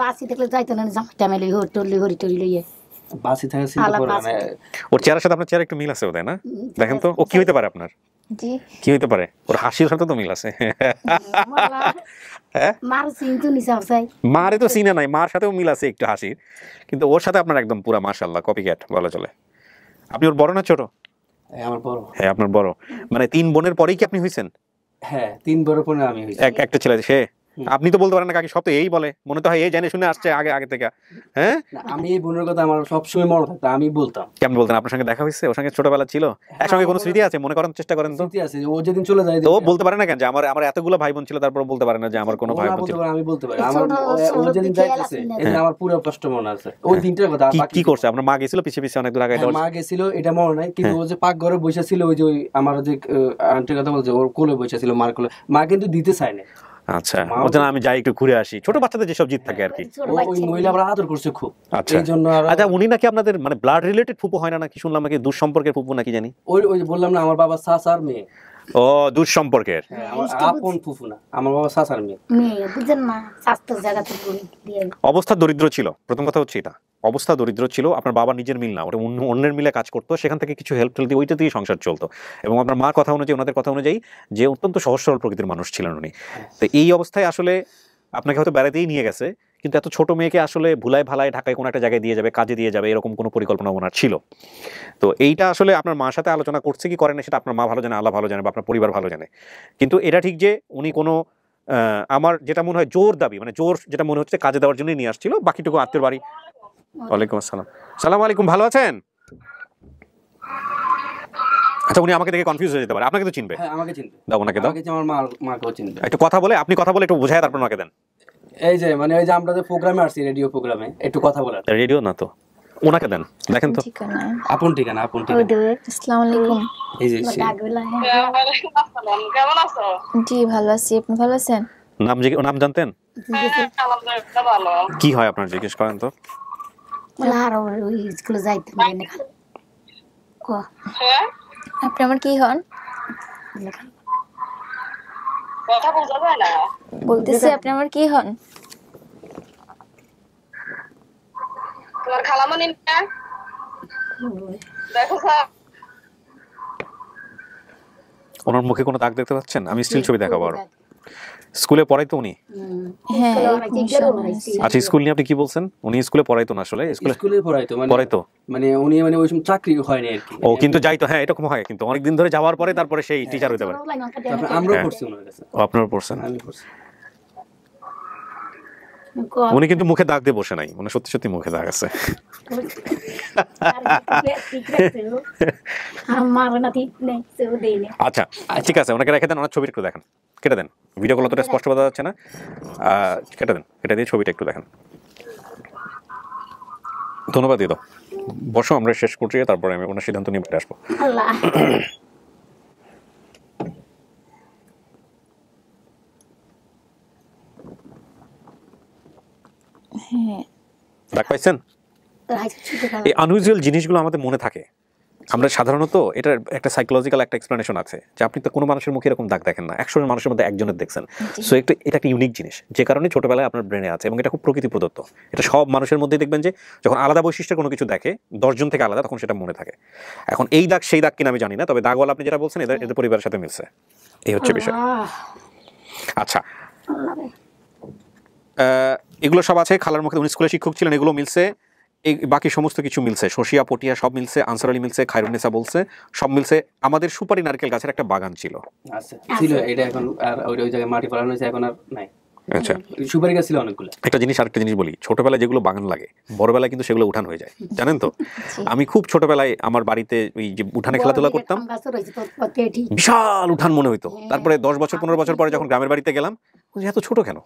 Speaker 1: ওর চেহারার সাথে আপনার চেহারা একটু মিল আছে বোধহয় না? দেখেন তো ও কি হইতে পারে আপনার? কি হইতে পারে? ওর হাসির সাথে তো মিল আছে। মারে তো চিনে নাই, মার সাথেও মিল আছে একটু হাসির, কিন্তু ওর সাথে আপনার একদম পুরা মাশাআল্লাহ কপিক্যাট বলা চলে। আপনি ওর বড় না ছোট?
Speaker 7: আমার বড়।
Speaker 1: হ্যাঁ আপনার বড়। মানে 3 বোনের পরেই কি আপনি হইছেন?
Speaker 7: হ্যাঁ 3 বড় পরে আমি হইছি।
Speaker 1: একটা ছেলে সে। আপনি তো বলতে পারেন না কাকি, সব তো এই বলে, মনে তো হয় এই জানে শুনে আসছে আগে থেকে। হ্যাঁ
Speaker 7: আমি এই বোনের কথা আমার সব সময় মনে থাকতো, আমি বলতাম।
Speaker 1: কেমন বলতেন? আপনার সঙ্গে দেখা হয়েছে? ওর সঙ্গে ছোটবেলা ছিল একসঙ্গে কোনো স্মৃতি আছে? মনে করেন, চেষ্টা করেন তো।
Speaker 7: স্মৃতি আছে, ও যেদিন চলে যায়
Speaker 1: তো বলতে পারে না কেন যে আমার এতগুলো ভাই বোন ছিল, তারপর বলতে পারে না যে আমার কোনো ভাই বোন ছিল?
Speaker 7: আমি বলতে পারি, আমার ও যেদিন যাইতেছে এদিন আমার পুরো কষ্ট মনে আছে ওই দিনটার কথা।
Speaker 1: কি করছে? আপনার মা গেছিল পিছে পিছে অনেক দূর আগে?
Speaker 7: মা গেছিল এটা মনে নাই, কিন্তু ও যে পাক ঘরে বসে ছিল, ওই যে আমার যে আন্টির কথা বলছে, ওর কোলে বসে ছিল, মার কোলে। মা কিন্তু দিতে চায় না।
Speaker 1: আচ্ছা, ওজন আমি যাই একটু ঘুরে আসি। ছোট বাচ্চাদের যেসব জিদ থাকে আর কি,
Speaker 7: ওই মহিলা আমরা আদর করছে খুব।
Speaker 1: আচ্ছা আচ্ছা, উনি নাকি আপনাদের মানে ব্লাড রিলেটেড ফুপু হয় না নাকি? শুনলাম নাকি দূর সম্পর্কের ফুপু নাকি জানি।
Speaker 7: ওই বললাম না, আমার বাবা চাচার মেয়ে।
Speaker 1: ও দূর সম্পর্কের,
Speaker 7: আমার আপন ফুফু না, আমার বাবা চাচার মেয়ে।
Speaker 8: বুঝেন না, স্বাস্থ্য জায়গাতে
Speaker 1: অবস্থা দরিদ্র ছিল। প্রথম কথা হচ্ছে এটা, অবস্থা দরিদ্র ছিল। আপনার বাবা নিজের মিল না, ওটা অন্যের মিলে কাজ করতো, সেখান থেকে কিছু হেল্প টেল দিয়ে ওইটা দিয়ে সংসার চলতো। এবং আপনার মার কথা অনুযায়ী, ওনাদের কথা অনুযায়ী, যে অত্যন্ত সহজ সরল প্রকৃতির মানুষ ছিলেন উনি। তো এই অবস্থায় আসলে আপনাকে হয়তো বেড়াতেই নিয়ে গেছে, কিন্তু এত ছোট মেয়েকে আসলে ভুলায় ভালায় ঢাকায় কোনো একটা জায়গায় দিয়ে যাবে, কাজে দিয়ে যাবে, এরকম কোনো পরিকল্পনা ওনার ছিল? তো এইটা আসলে আপনার মার সাথে আলোচনা করছে কি করেন সেটা আপনার মা ভালো জানে, আল্লাহ ভালো জানে, বা আপনার পরিবার ভালো জানে। কিন্তু এটা ঠিক যে উনি কোনো আমার যেটা মনে হয় জোর দাবি, মানে জোর যেটা মনে হচ্ছে কাজে দেওয়ার জন্যই নিয়ে আসছিল, বাকিটুকু আত্মীয় বাড়ি। ওয়ালাইকুম আসসালাম। সালাম আলাইকুম, ভালো আছেন? আচ্ছা, উনি আমাকে দেখে কনফিউজ হয়ে যেতে পারে, আপনাকে তো চিনবে।
Speaker 7: হ্যাঁ আমাকে চিনবে।
Speaker 1: দাও ওনাকে দাও।
Speaker 7: আমার মাকেও চিনবে।
Speaker 1: একটু কথা বলে, আপনি কথা বলে একটু বোঝায় তারপর ওনাকে দেন।
Speaker 7: এই যে মানে ওই যে আমরা যে প্রোগ্রামে আসছি, রেডিও প্রোগ্রামে, একটু কথা বলার।
Speaker 1: রেডিও না তো, ওনাকে দেন, দেখেন তো।
Speaker 7: আপন ঠিকানা, আপন ঠিকানা।
Speaker 2: আসসালামু আলাইকুম।
Speaker 7: এই যে
Speaker 9: কেমন আছো?
Speaker 2: জি ভালো আছি, আপনি ভালো আছেন?
Speaker 1: নাম জানতেন? কি হয় আপনার, জিজ্ঞেস করেন তো।
Speaker 8: স্কুলে যাইতে পারি না।
Speaker 2: আপনি আমার কি হন?
Speaker 9: কথা বোঝা যায় না।
Speaker 2: বলতেছি আপনি আমার কি হন?
Speaker 9: তোমার খালামণি না? দেখো স্যার,
Speaker 1: ওনার মুখে কোনো দাগ দেখতে পাচ্ছেন? আমি স্টিল ছবি দেখাবো। আর স্কুলে পড়াইতো উনি?
Speaker 2: হ্যাঁ।
Speaker 1: আচ্ছা, স্কুল নিয়ে আপনি কি বলছেন? উনি স্কুলে পড়াইতো না আসলে?
Speaker 7: স্কুলে পড়াইতো, মানে উনি মানে ওই সময় চাকরি হয়নি আর কি।
Speaker 1: ও কিন্তু যাইতো, হ্যাঁ এরকম হয়, কিন্তু অনেক দিন ধরে যাওয়ার পরে তারপরে সেই টিচার হতে পারে।
Speaker 7: আমরা পড়ছি ওনার কাছে।
Speaker 1: ও আপনারা পড়ছেন?
Speaker 7: আমি পড়ছি।
Speaker 1: উনি কিন্তু মুখে দাগ দিয়ে বসে নাই, মানে সত্যি সত্যি মুখে দাগ আছে। আচ্ছা ঠিক আছে, ওনাকে রেখে দেন, ওনার ছবিটা একটু দেখেন, কেটে দেন। ভিডিও কল অতটা স্পষ্ট বোঝা যাচ্ছে না, কেটে দেন, কেটে দিয়ে ছবিটা একটু দেখেন। ধন্যবাদ দিয়ে দাও। বসো, আমরা শেষ করছি, তারপরে আমি ওনার সিদ্ধান্ত নিয়ে আসবো। দাগ পাইছেন? এই আনইউজুয়াল জিনিসগুলো আমাদের মনে থাকে। আমরা সাধারণত এটার একটা সাইকোলজিক্যাল একটা এক্সপ্লেনেশন আছে, যে আপনি তো কোনো মানুষের মুখে এরকম দাগ দেখেন না, 100 জন মানুষের মধ্যে একজনের দেখছেন। সো এটা একটা ইউনিক জিনিস, যে কারণে ছোটবেলায় আপনার ব্রেনে আছে, এবং এটা খুব প্রকৃতি প্রদত্ত। এটা সব মানুষের মধ্যেই দেখবেন যে যখন আলাদা বৈশিষ্ট্যের কোনো কিছু দেখে 10 জন থেকে আলাদা, তখন সেটা মনে থাকে। এখন এই দাগ সেই দাগ কিনা আমি জানি না, তবে দাগওয়ালা আপনি যেটা বলছেন এদের পরিবারের সাথে মিলছে, এই হচ্ছে বিষয়। আচ্ছা, এগুলো সব আছে। খালার মুখে, উনি স্কুলে শিক্ষক ছিলেন, এগুলো মিলছে। এই বাকি সমস্ত কিছু মিলছে, শশিয়া পটিয়া সব মিলছে, আনসার আলী মিলছে, খায়রুন্নেসা বলছে সব মিলছে। আমাদের সুপারি নারকেল গাছের একটা বাগান ছিল।
Speaker 7: আচ্ছা ছিল, এটা এখন আর ওই জায়গায় মাটি ফেলানো হয়েছে, এখন আর নাই।
Speaker 1: আচ্ছা,
Speaker 7: সুপারি গাছ ছিল অনেকগুলো।
Speaker 1: একটা জিনিস, আরেকটা জিনিস বলি, ছোটবেলায় যেগুলো বাগান লাগে, বড়বেলায় কিন্তু সেগুলো উঠান হয়ে যায়, জানেন তো? আমি খুব ছোটবেলায় আমার বাড়িতে ওই যে উঠানে খেলাধুলা করতাম, বিশাল উঠান মনে হইতো। তারপরে 10 বছর 15 বছর পরে যখন গ্রামের বাড়িতে গেলাম, এত ছোট কেন?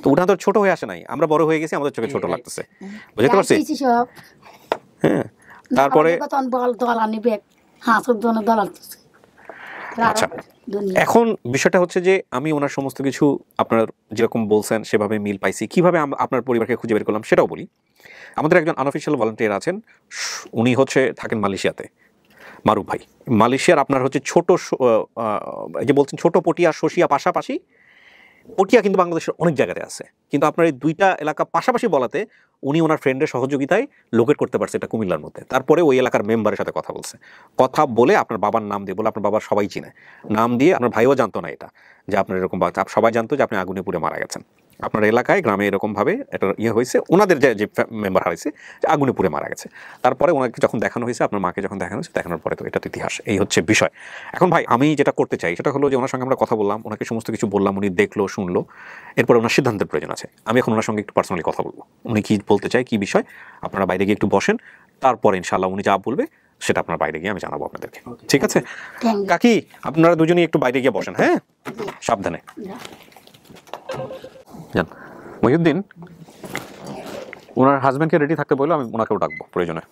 Speaker 1: তো উঠান তো ছোট হয়ে আসে নাই, আমরা বড় হয়ে গেছি, আমাদের চোখে ছোট লাগতেছে, বুঝতে পারছি? হ্যাঁ, তারপরে আচ্ছা, এখন বিষয়টা হচ্ছে যে আমি ওনার সমস্ত কিছু আপনার যেরকম বলছেন সেভাবে মিল পাইছি। কিভাবে আপনার পরিবারকে খুঁজে বের করলাম সেটাও বলি। আমাদের একজন আনঅফিশিয়াল ভলান্টিয়ার আছেন, উনি হচ্ছে থাকেন মালয়েশিয়াতে, মারুফ ভাই। মালয়েশিয়ার আপনার হচ্ছে ছোট এই যে বলছেন ছোট পটিয়া শসিয়া পাশাপাশি, পটিয়া কিন্তু বাংলাদেশের অনেক জায়গাতে আছে, কিন্তু আপনার এই দুইটা এলাকা পাশাপাশি বলাতে উনি ওনার ফ্রেন্ডের সহযোগিতায় লোকেট করতে পারছে এটা কুমিল্লার মধ্যে। তারপরে ওই এলাকার মেম্বারের সাথে কথা বলছে, কথা বলে আপনার বাবার নাম দিয়ে বলে, আপনার বাবার সবাই চিনে, নাম দিয়ে আপনার ভাইও জানতো না এটা যে আপনার এরকম, সবাই জানতো যে আপনি আগুনে পুড়ে মারা গেছেন। আপনার এলাকায় গ্রামে এরকমভাবে একটা হয়েছে, ওনাদের যে মেম্বার হারাইছে আগুনে পুড়ে মারা গেছে। তারপরে ওনাকে যখন দেখানো হয়েছে, আপনার মাকে যখন দেখানো হয়েছে, দেখানোর পরে তো এটা তো ইতিহাস। এই হচ্ছে বিষয়। এখন ভাই আমি যেটা করতে চাই সেটা হলো যে ওনার সঙ্গে আমরা কথা বললাম, ওনাকে সমস্ত কিছু বললাম, উনি দেখলো শুনলো, এরপরে ওনার সিদ্ধান্তের প্রয়োজন আছে। আমি এখন ওনার সঙ্গে একটু পার্সোনালি কথা বলবো, উনি কি বলতে চাই, কি বিষয়। আপনারা বাইরে গিয়ে একটু বসেন, তারপরে ইনশাআল্লাহ উনি যা বলবে সেটা আপনার বাইরে গিয়ে আমি জানাবো আপনাদেরকে, ঠিক আছে? কাকি আপনারা দুজনেই একটু বাইরে গিয়ে বসেন, হ্যাঁ, সাবধানে যান। মহিউদ্দিন ওনার হাজব্যান্ডকে রেডি থাকতে বললো, আমি ওনাকেও ডাকবো প্রয়োজনে।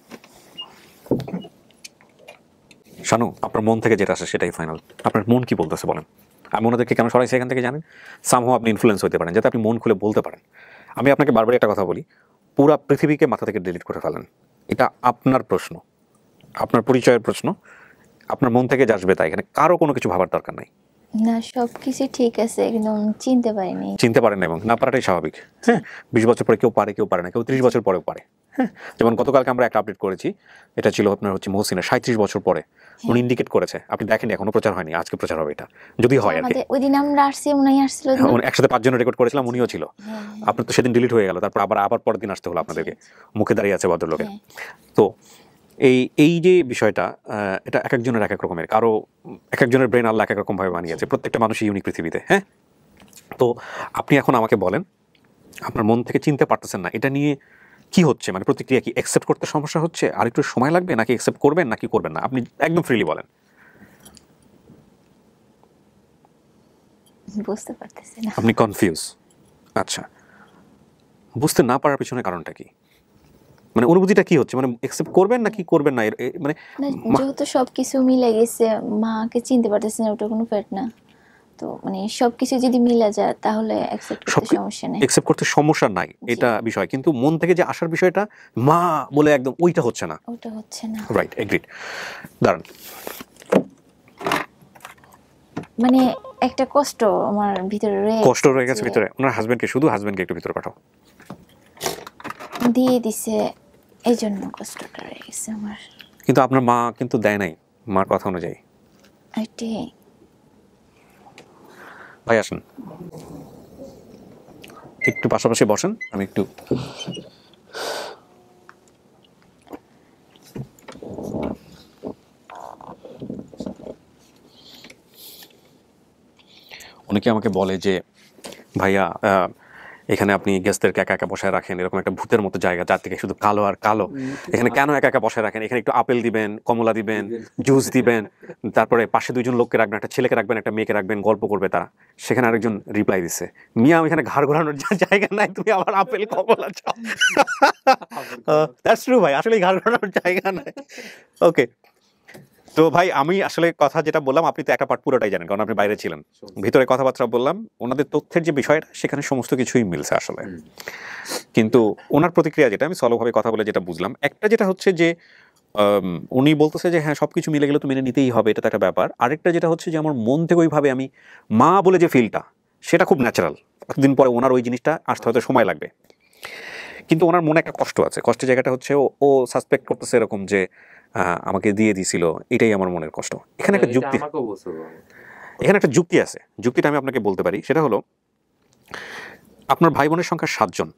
Speaker 1: শানু, আপনার মন থেকে যেটা আসে সেটাই ফাইনাল। আপনার মন কি বলতেছে বলেন। আমি ওনাদেরকে কেন সরাইছি এখান থেকে জানেন? সামহাও আপনি ইনফ্লুয়েন্স হতে পারেন, যাতে আপনি মন খুলে বলতে পারেন। আমি আপনাকে বারবার একটা কথা বলি, পুরা পৃথিবীকে মাথা থেকে ডিলিট করে ফেলেন। এটা আপনার প্রশ্ন, আপনার পরিচয়ের প্রশ্ন, আপনার মন থেকে যা আসবে তাই। এখানে কারো কোনো কিছু ভাবার দরকার নাই।
Speaker 2: না, সবকিছু ঠিক আছে, কিন্তু চিনতে পারিনি।
Speaker 1: চিনতে পারেন না এবং না পারাটাই স্বাভাবিক। হ্যাঁ, 20 বছর পরে কেউ পারে, কেউ পারে না, কেউ 30 বছর পরেও পারে। হ্যাঁ, যেমন গতকালকে আমরা একটা আপডেট করেছি, এটা ছিল আপনার হচ্ছে মহসিনা 37 বছর পরে উনি ইন্ডিকেট করেছে। আপনি দেখেনি, এখনো প্রচার হয়নি, আজকে প্রচার হবে এটা, যদি হয় আর কি।
Speaker 2: ওই দিন আমরা আসছি, উনি আসছিল,
Speaker 1: একসাথে 5 জন রেকর্ড করেছিলাম, উনিও ছিল। আপনার তো সেদিন ডিলিট হয়ে গেল, তারপর আবার পরের দিন আসতে হলো আপনাদেরকে, মুখে দাঁড়িয়ে আছে ভদ্রলোকে। তো এই যে বিষয়টা, এটা এক একজনের এক এক রকমের, কারো এক একজনের ব্রেন আল্লাহ এক এক রকম ভাবে বানিয়েছে। প্রত্যেকটা মানুষই ইউনিক পৃথিবীতে। হ্যাঁ, তো আপনি এখন আমাকে বলেন, আপনার মন থেকে চিনতে পারতেছেন না, এটা নিয়ে কি হচ্ছে, মানে প্রতিক্রিয়া কি? অ্যাকসেপ্ট করতে সমস্যা হচ্ছে, আর একটু সময় লাগবে, নাকি অ্যাকসেপ্ট করবেন নাকি করবেন না? আপনি একদম ফ্রিলি বলেন।
Speaker 2: বুঝতে পারতেছি না।
Speaker 1: আপনি কনফিউজ? আচ্ছা, বুঝতে না পারার পিছনে কারণটা কি? মানে অনুভূতিটা কি হচ্ছে, মানে অ্যাকসেপ্ট করবেন নাকি করবেন না? মানে
Speaker 2: যেহেতু সবকিছু মিলে গেছে, মাকে চিনতে পারতেছি না, ওটা কোনো ফ্যাক্ট না। তো মানে সবকিছু যদি মিলে যায় তাহলে অ্যাকসেপ্ট করতে সমস্যা নেই।
Speaker 1: অ্যাকসেপ্ট করতে সমস্যা নাই, এটা বিষয়। কিন্তু মন থেকে যে আসার বিষয়টা, মা বলে একদম ওইটা হচ্ছে না।
Speaker 2: ওটা হচ্ছে না।
Speaker 1: Right, agreed. দাঁড়ান,
Speaker 2: মানে একটা কষ্ট আমার ভিতরে
Speaker 1: কষ্ট রয়ে গেছে ভিতরে। ওনার হাজবেন্ডকে, শুধু হাজবেন্ডকে একটু ভিতরে পাঠাও।
Speaker 2: দিয়ে দিছে, এই জন্য কষ্টটা রয়ে গেছে আমার।
Speaker 1: কিন্তু আপনার মা কিন্তু দেয় নাই, মার কথা অনুযায়ী।
Speaker 2: এটাই।
Speaker 1: ভাই আসেন, একটু পাশাপাশি বসেন, আমি একটু অনেকে আমাকে বলে যে ভাইয়া এখানে আপনি গেস্টদেরকে একা একা বসায় রাখেন, এরকম একটা ভূতের মতো জায়গা, যার থেকে শুধু কালো আর কালো, এখানে কেন একা একা বসায় রাখেন? এখানে একটু আপেল দিবেন, কমলা দিবেন, জুস দিবেন, তারপরে পাশে 2 জন লোককে রাখবেন, একটা ছেলেকে রাখবেন, একটা মেয়েকে রাখবেন, গল্প করবে তারা। সেখানে আরেকজন রিপ্লাই দিচ্ছে, মিয়া এখানে ঘাড় ঘোরানোর জায়গা নাই, তুমি আবার আপেল কমলা চাও। দ্যাটস ট্রু ভাই, আসলে ঘাড় ঘোরানোর জায়গা নাই। ওকে, তো ভাই আমি আসলে কথা যেটা বললাম, আপনি তো একটা পার্ট পুরোটাই জানেন, কারণ আপনি বাইরে ছিলেন। ভিতরে কথাবার্তা বললাম, ওনাদের তথ্যের যে বিষয়টা সেখানে সমস্ত কিছুই মিলছে আসলে। কিন্তু ওনার প্রতিক্রিয়া যেটা, আমি সলভাবে কথা বলে যেটা বুঝলাম, একটা যেটা হচ্ছে যে উনি বলতেছে যে হ্যাঁ সবকিছু মিলে গেলে তো মেনে নিতেই হবে, এটা তো একটা ব্যাপার। আরেকটা যেটা হচ্ছে যে আমার মন থেকে ওইভাবে আমি মা বলে যে ফিলটা, সেটা খুব ন্যাচারাল। এতদিন পরে ওনার ওই জিনিসটা আসতে হয়তো সময় লাগবে। কিন্তু ওনার মনে একটা কষ্ট আছে, কষ্টের জায়গাটা হচ্ছে ও সাসপেক্ট করতেছে এরকম যে আমাকে দিয়ে দিছিল, এটাই আমার মনের কষ্ট। এখানে একটা যুক্তি, এখানে একটা যুক্তি আছে, যুক্তিটা আমি আপনাকে বলতে পারি। সেটা হলো আপনার ভাই বোনের সংখ্যা 7 জন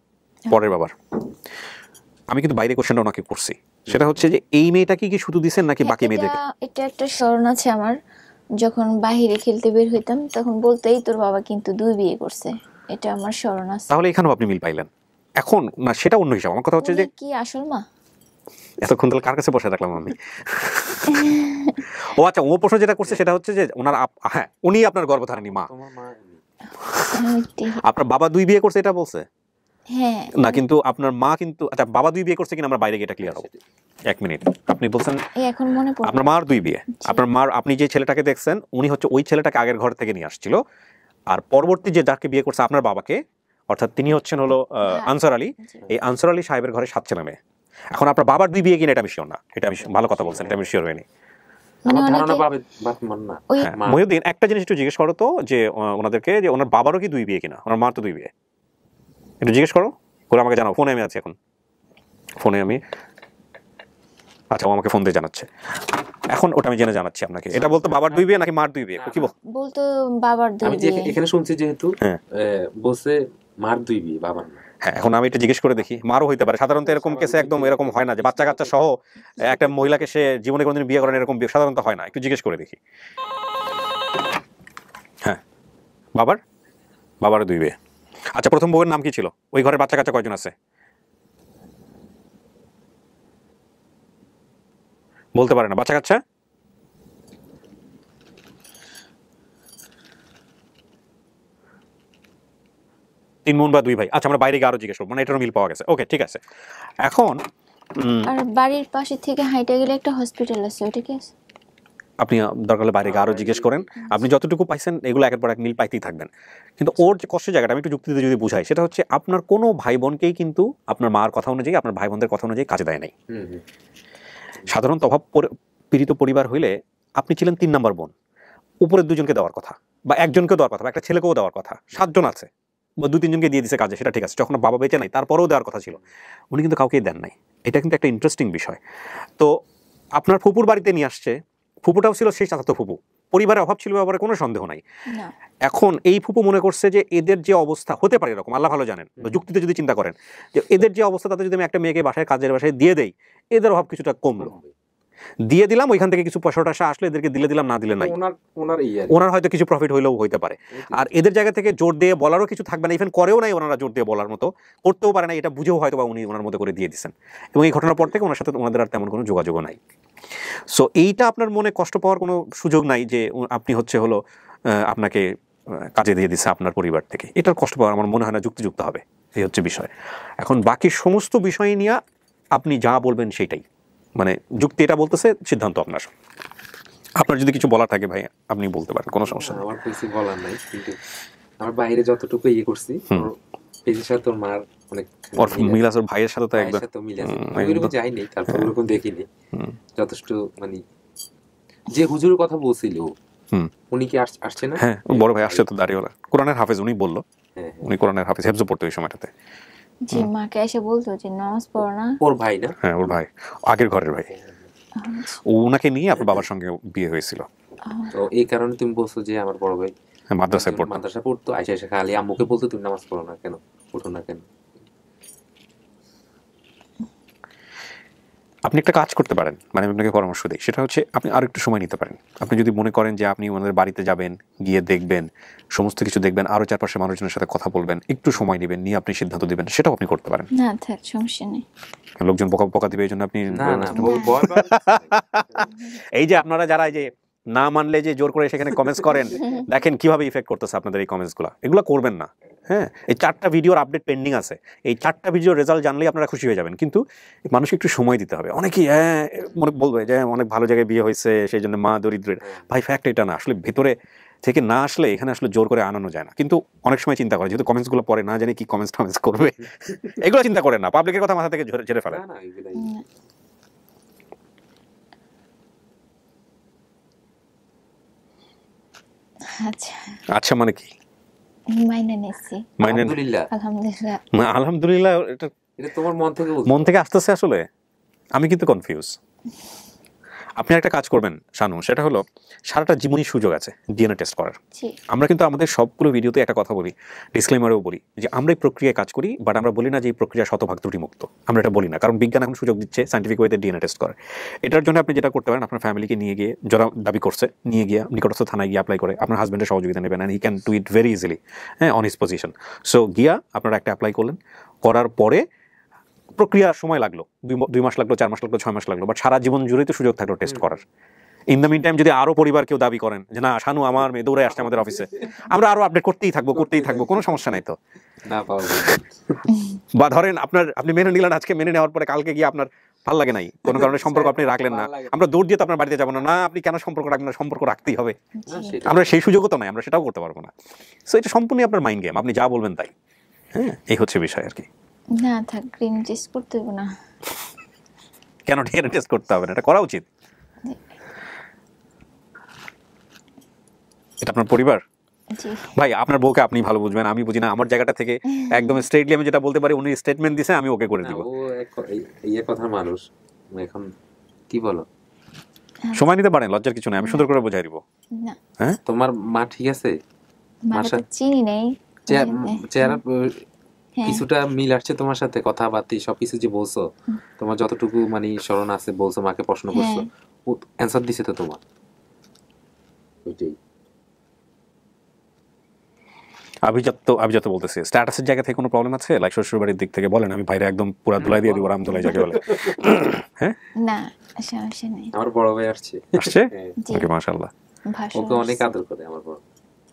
Speaker 1: পরের বাবার। আমি কিন্তু বাইরে কোশ্চেনটা ওনাকে করছি, সেটা হচ্ছে যে এই মেয়েটাকে কি শুধু দিছেন নাকি বাকি মেয়েদেরকে?
Speaker 2: এটা একটা স্মরণ আছে আমার, যখন বাইরে খেলতে বের হইতাম তখন বলতেই তোর বাবা কিন্তু 2 বিয়ে করছে, এটা আমার স্মরণ আছে।
Speaker 1: তাহলে এখানেও আপনি মিল পাইলেন। এখন না, সেটা অন্য হিসাব। আমার কথা হচ্ছে যে
Speaker 2: কি আসল মা?
Speaker 1: এতক্ষণ তাহলে কার কাছে বসে রাখলাম আমি? ও আচ্ছা, ও প্রশ্ন যেটা করছে সেটা হচ্ছে যে ওনার, হ্যাঁ উনি আপনার গর্ভধারিণী মা। আপনার বাবা 2 বিয়ে করছে এটা বলছে?
Speaker 2: হ্যাঁ।
Speaker 1: না, কিন্তু আপনার মা কিন্তু, আচ্ছা বাবা 2 বিয়ে করছে কিনা আমরা বাইরে গিয়ে এটা ক্লিয়ার হবো। 1 মিনিট, আপনি বলছেন
Speaker 2: এখন মনে পড়ে
Speaker 1: আপনার মার 2 বিয়ে, আপনার মার আপনি যে ছেলেটাকে দেখছেন উনি হচ্ছে ওই ছেলেটাকে আগের ঘর থেকে নিয়ে আসছিল, আর পরবর্তী যে যাকে বিয়ে করছে আপনার বাবাকে, অর্থাৎ তিনি হচ্ছেন হলো আনসার আলী, এই আনসার আলী সাহেবের ঘরে 7 ছেলে মেয়ে। এখন আপনার বাবার 2 বিয়ে কিনা এটা আমি শিওর না, এটা আমি ভালো কথা বলছেন, এটা আমি শিওর হইনি। মহিউদ্দিন একটা জিনিস একটু জিজ্ঞেস করো তো যে ওনাদেরকে যে ওনার বাবারও কি 2 বিয়ে কিনা, ওনার মার তো 2 বিয়ে, একটু জিজ্ঞেস করো, করে আমাকে জানাও। ফোনে আমি আছি এখন, ফোনে আমি, আচ্ছা ও আমাকে ফোন দিয়ে জানাচ্ছে এখন, ওটা আমি জেনে জানাচ্ছি আপনাকে। এটা বলতো বাবার 2 বিয়ে নাকি মার 2 বিয়ে, কি
Speaker 2: বলতো বাবার 2 বিয়ে।
Speaker 5: আমি এখানে শুনছি যেহেতু বলছে মার 2 বিয়ে বাবার না।
Speaker 1: হ্যাঁ, এখন আমি এটা জিজ্ঞেস করে দেখি, মারও হইতে পারে। সাধারণত এরকম কেসে একদম এরকম হয় না যে বাচ্চা কাচ্চা সহ একটা মহিলাকে সে জীবনে কোনোদিন বিয়ে করেন, এরকম সাধারণত হয় না। একটু জিজ্ঞেস করে দেখি। হ্যাঁ, বাবার 2 বিয়ে। আচ্ছা, প্রথম বউয়ের নাম কি ছিল? ওই ঘরের বাচ্চা কাচ্চা কয়জন আছে বলতে পারে না? বাচ্চা কাচ্চা 3 বোন বা 2 ভাই। আচ্ছা, আমরা বাইরে গিয়ে আরো জিজ্ঞেস করবো, মানে এটারও মিল পাওয়া গেছে। ওকে, ঠিক আছে। এখন
Speaker 2: আর বাড়ির পাশে থেকে হাইটে গেলে একটা হসপিটাল আছে, ওটা কি আছে?
Speaker 1: আপনি দরকার হলে বাইরে গিয়ে আরো জিজ্ঞেস করেন। আপনি যতটুকু পাইছেন এগুলো একের পর এক মিল পাইতেই থাকবেন। কিন্তু ওর যে কষ্টের জায়গাটা আমি একটু যুক্তিতে যদি বুঝাই, সেটা হচ্ছে আপনার কোনো ভাই বোনকেই কিন্তু আপনার মার কথা অনুযায়ী, আপনার ভাই বোনদের কথা অনুযায়ী কাজে দেয় নাই। সাধারণত অভাব পীড়িত পরিবার হইলে আপনি ছিলেন 3 নম্বর বোন, উপরের 2 জনকে দেওয়ার কথা, বা একজনকেও দেওয়ার কথা, বা একটা ছেলেকেও দেওয়ার কথা। 7 জন আছে বা 2-3 জনকে দিয়ে দিছে কাজে, সেটা ঠিক আছে। যখন বাবা বেঁচে নাই তারপরেও দেওয়ার কথা ছিল, উনি কিন্তু কাউকেই দেন নাই। এটা কিন্তু একটা ইন্টারেস্টিং বিষয়। তো আপনার ফুপুর বাড়িতে নিয়ে আসছে, ফুপুটাও ছিল সেই চাচাতো ফুপু, পরিবারের অভাব ছিল, ব্যাপারে কোনো সন্দেহ নাই। এখন এই ফুপু মনে করছে যে এদের যে অবস্থা হতে পারে এরকম, আল্লাহ ভালো জানেন, যুক্তিতে যদি চিন্তা করেন যে এদের যে অবস্থা, তাতে যদি আমি একটা মেয়েকে বাসায় কাজের বাসায় দিয়ে দেই, এদের অভাব কিছুটা কমলো, দিয়ে দিলাম, ওইখান থেকে কিছু পয়সা টাসা আসলে এদেরকে দিলে দিলাম, না দিলে নাই, ওনার হয়তো কিছু প্রফিট হইলেও হইতে পারে। আর এদের জায়গা থেকে জোর দিয়ে বলারও কিছু থাকবে না, ইভেন করেও নাই ওনারা জোর দিয়ে বলার মতো, করতেও পারে না, এটা বুঝেও হয়তো বা উনি ওনার মতো করে দিয়ে দিচ্ছেন। এবং এই ঘটনার পর থেকে ওনার সাথে ওনাদের আর তেমন কোনো যোগাযোগও নাই। সো এইটা আপনার মনে কষ্ট পাওয়ার কোনো সুযোগ নাই যে আপনি হচ্ছে হলো আপনাকে কাজে দিয়ে দিচ্ছে আপনার পরিবার থেকে, এটার কষ্ট পাওয়ার আমার মনে হয় না যুক্তিযুক্ত হবে। এই হচ্ছে বিষয়। এখন বাকি সমস্ত বিষয় নিয়ে আপনি যা বলবেন সেইটাই, মানে যুক্তি এটা বলতেছে, সিদ্ধান্ত আপনার। আপনার যদি কিছু বলার থাকে ভাই আপনি বলতে পারেন, কোনো সমস্যা নেই।
Speaker 5: আমার কিছু বলার নাই, কিন্তু আমার বাইরে যতটুকু ইয়ে করছি, পেজের সাথে তোর মার অনেক
Speaker 1: মিল আছে, ভাইয়ের সাথে তো একদম
Speaker 5: মিল আছে। আমি ওরকম যাইনি, তারপর ওরকম দেখিনি যথেষ্ট। মানে যে হুজুরের কথা বলছিল উনি কি আসছে না?
Speaker 1: হ্যাঁ, বড় ভাই আসছে তো, দাঁড়িয়েওয়ালা, কোরআনের হাফেজ উনি বললো, উনি কোরআনের হাফেজ, হেফজ পড়তো ওই সময়টাতে।
Speaker 2: জি, মাকে এসে বলতো যে নামাজ পড়ো না।
Speaker 5: ওর ভাই না?
Speaker 1: হ্যাঁ, ওর ভাই, আগের ঘরের ভাই। ওনাকে নিয়ে আপনার বাবার সঙ্গে বিয়ে হয়েছিল।
Speaker 5: তো এই কারণে তুমি বলছো যে আমার বড় ভাই
Speaker 1: মাদ্রাসায়
Speaker 5: পড়তো, আয়সা খালি আম্মুকে বলতো তুমি নামাজ পড়ো না কেন, উঠো না কেন।
Speaker 1: আপনি একটা কাজ করতে পারেন, মানে আমি আপনাকে পরামর্শ দিই, সেটা হচ্ছে আপনি আর একটু সময় নিতে পারেন। আপনি যদি মনে করেন যে আপনি ওনাদের বাড়িতে যাবেন, গিয়ে দেখবেন, সমস্ত কিছু দেখবেন, আরো চারপাশে মানুষজনের সাথে কথা বলবেন, একটু সময় নেবেন, নিয়ে আপনি সিদ্ধান্ত দিবেন, সেটাও আপনি করতে পারেন।
Speaker 2: না থাক, সমস্যা নেই।
Speaker 1: লোকজন বকা দিবে, এই জন্য আপনি এই যে আপনারা যারা এই যে না মানলে যে জোর করে সেখানে কমেন্টস করেন, দেখেন কিভাবে ইফেক্ট করতেছে আপনাদের এই কমেন্টসগুলো। এগুলো করবেন না। হ্যাঁ, এই 4টা ভিডিওর আপডেট পেন্ডিং আছে, এই 4টা ভিডিওর রেজাল্ট জানলেই আপনারা খুশি হয়ে যাবেন। কিন্তু মানুষকে একটু সময় দিতে হবে। অনেকেই মনে বলবে যে অনেক ভালো জায়গায় বিয়ে হয়েছে, সেই জন্য মা দরিদ্রের। ভাই ফ্যাক্ট এটা না, আসলে ভেতরে থেকে না আসলে এখানে আসলে জোর করে আনানো যায় না। কিন্তু অনেক সময় চিন্তা করে, যেহেতু কমেন্টসগুলো পরে না জানি কি কমেন্টস করবে, এগুলো চিন্তা করেন না, পাবলিকের কথা মাথা থেকে ঝেড়ে ফেলে। আচ্ছা, মানে কি আলহামদুলিল্লাহ, এটা তোমার মন থেকে আসতেছে। আসলে আমি কিন্তু কনফিউজ। আপনি একটা কাজ করবেন শানু, সেটা হলো সারাটা জীবনই সুযোগ আছে ডিএনএ টেস্ট করার। আমরা কিন্তু আমাদের সবগুলো ভিডিওতে একটা কথা বলি, ডিসক্লেমারেও বলি যে আমরা এই প্রক্রিয়ায় কাজ করি, বাট আমরা বলি না যে এই প্রক্রিয়া শতভাগ ত্রুটিমুক্ত। আমরা এটা বলি না, কারণ বিজ্ঞান এখন সুযোগ দিচ্ছে সাইন্টিফিক ওয়েতে ডিএনএ টেস্ট করার। এটার জন্য আপনি যেটা করতে পারেন, আপনার ফ্যামিলিকে নিয়ে গিয়ে, যারা দাবি করছে, নিয়ে গিয়ে নিকটস্থ থানায় গিয়ে অ্যাপ্লাই করে আপনার হাজব্যান্ডের সহযোগিতা নেবেন, and he can do it very easily, হ্যাঁ, অন হিজ পজিশন। সো গিয়া আপনারা একটা অ্যাপ্লাই করলেন, করার পরে প্রক্রিয়া সময় লাগলো, 2 মাস লাগলো, 4 মাস লাগলো, 6 মাস লাগলো, বাট সারা জীবন জুড়েই তো সুযোগ থাকলো টেস্ট করার। ইন দ্য মিন টাইম যদি আরো পরিবার কেউ দাবি করেন যে না শানু আমার মেয়ে দৌড়ে আসছে আমাদের অফিসে, আমরা আরো আপডেট করতেই থাকবো, কোনো সমস্যা নাই তো। বা ধরেন আপনি মেনে নিলেন, আজকে মেনে নেওয়ার পরে কালকে গিয়ে আপনার ভালো লাগে নাই, কোনো কারণে সম্পর্ক আপনি রাখলেন না, আমরা দৌড় দিয়ে তো আপনার বাড়িতে যাবো না, না আপনি কেন সম্পর্ক রাখবেন না, সম্পর্ক রাখতেই হবে, আমরা সেই সুযোগও তো নাই, আমরা সেটাও করতে পারবো না। সো এটা সম্পূর্ণই আপনার মাইন্ড গেম, আপনি যা বলবেন তাই। হ্যাঁ, এই হচ্ছে বিষয় আর কি।
Speaker 2: না থাক, গ্রিন টেস্ট করতে হবে না।
Speaker 1: কেন ডিএনএ টেস্ট করতে হবে না? এটা করা উচিত। এটা আপনার পরিবার। ভাই আপনার বউকে আপনি ভালো বুঝবেন, আমি বুঝি না। আমার জায়গাটা থেকে একদম স্ট্রেটলি আমি যেটা বলতে পারি, উনি স্টেটমেন্ট দিছে, আমি ওকে করে দিব।
Speaker 5: ও এই কথা মানুষ এখন কি বলো,
Speaker 1: সময় নিতে পারেন, লজ্জার কিছু নাই, আমি সুন্দর করে বোঝাই দিব।
Speaker 2: না
Speaker 1: হ্যাঁ,
Speaker 5: তোমার মা ঠিক আছে?
Speaker 2: মার সাথে চিনি নেই,
Speaker 5: চেহারা কিছুটা মিল আসছে তোমার সাথে, কথাবার্তা সবকিছু যে বলছো, তোমার যতটুকু মানে স্মরণ আছে বলছো, মাকে প্রশ্ন করছো, ও অ্যানসার দিছে তো তোমার। ওইটাই
Speaker 1: আভিজাত বলতেছে, স্ট্যাটাসের জায়গা থেকে কোনো প্রবলেম আছে? লাইক শ্বশুর বাড়ির দিক থেকে বলেন, আমি বাইরে একদম পুরো ধুলাই দিয়ে দিব, রাম ধুলাই যাকে বলে। হ্যাঁ
Speaker 2: না সমস্যা নেই।
Speaker 5: আমার বড় ভাই আসছে।
Speaker 1: ওকে, মাশাআল্লাহ,
Speaker 5: ওকে অনেক আদর করে আমার বড়।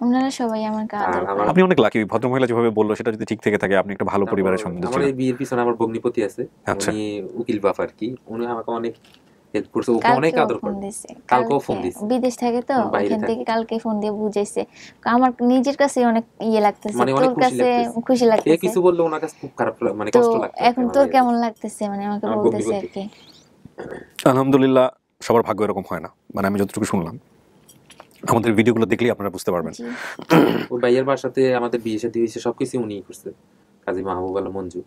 Speaker 2: ওনারা সবাই আমাকে আদর করে।
Speaker 1: আপনি অনেক লাকি, ভদ্রমহিলা যেভাবে বললো সেটা যদি ঠিক থেকে থাকে, আপনি একটা ভালো পরিবারের সম্বন্ধে।
Speaker 5: আমার এই বিয়ের পিছনে আমার ভগ্নিপতি আছে, উনি উকিল বাপ আর কি, উনি আমাকে অনেক হেল্প করছে, ওকে অনেক আদর করে। কালকেও ফোন দিছে,
Speaker 2: বিদেশ থেকে তো, ওখান থেকে কালকে ফোন দিয়ে বুঝাইছে। আমার নিজের কাছে অনেক ইয়ে লাগতেছে, তোর কাছে খুশি লাগতেছে।
Speaker 5: কিছু বললে ওনার কাছে খুব খারাপ মানে কষ্ট লাগছে।
Speaker 2: এখন তোর কেমন লাগতেছে মানে আমাকে বলতেছে আর কি।
Speaker 1: আলহামদুলিল্লাহ, সবার ভাগ্য এরকম হয় না, মানে আমি যতটুকু শুনলাম, আমাদের ভিডিওগুলো দেখলেই আপনারা বুঝতে পারবেন।
Speaker 5: ওই ভাইয়ের বাসাতে আমাদের বিয়ে শাদী হয়েছে, সবকিছু উনিই করছে, কাজী মাহবুব আলম মঞ্জু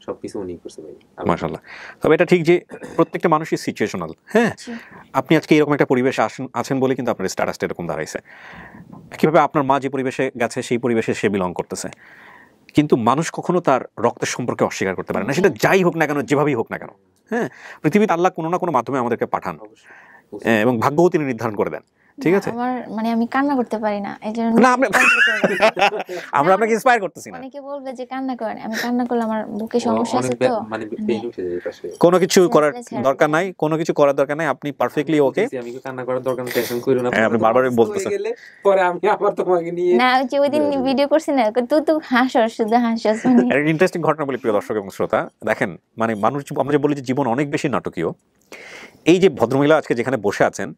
Speaker 5: সবকিছু উনিই করছে ভাই, মাশাআল্লাহ।
Speaker 1: তবে এটা ঠিক যে প্রত্যেকটা মানুষই সিচুয়েশনাল। হ্যাঁ, আপনি আজকে এরকম একটা পরিবেশে আছেন বলে কিন্তু আপনার স্ট্যাটাসটা এরকম দাঁড়াইছে। কিভাবে আপনার মা যে পরিবেশে গেছে সেই পরিবেশে সে বিলং করতেছে, কিন্তু মানুষ কখনো তার রক্তের সম্পর্কে অস্বীকার করতে পারে না, সেটা যাই হোক না কেন, যেভাবেই হোক না কেন। হ্যাঁ, পৃথিবীতে আল্লাহ কোনো না কোনো মাধ্যমে আমাদেরকে পাঠান এবং ভাগ্যও তিনি নির্ধারণ করে দেন। ঠিক আছে,
Speaker 2: আমার মানে আমি কান্না করতে পারি না, এইজন্য
Speaker 1: না আমরা আপনাকে ইন্সপায়ার করতেছি না।
Speaker 2: অনেকে বলবে যে কান্না করেন, আমি কান্না করলে আমার বুকে সমস্যা আছে, তো
Speaker 5: মানে পেইন উঠে যায় পাশে।
Speaker 1: কোনো কিছু করার দরকার নাই, কোনো কিছু করার দরকার নাই, আপনি পারফেক্টলি ওকে।
Speaker 5: আমি কান্না করার দরকার নেই, টেনশন কইরো না।
Speaker 1: আপনি বারবারই বলতেছেন,
Speaker 5: পরে আমি আবার তোমাকে নিয়ে
Speaker 2: না, ওই যে ওইদিন ভিডিও করছি না, তুই হাসছ, শুধু হাসছ। মানে
Speaker 1: একটা ইন্টারেস্টিং ঘটনা বলি প্রিয় দর্শক এবং শ্রোতা, দেখেন মানে মানুষ, আমরা যে বলি যে জীবন অনেক বেশি নাটকীয়, এই যে ভদ্রমহিলা আজকে যেখানে বসে আছেন,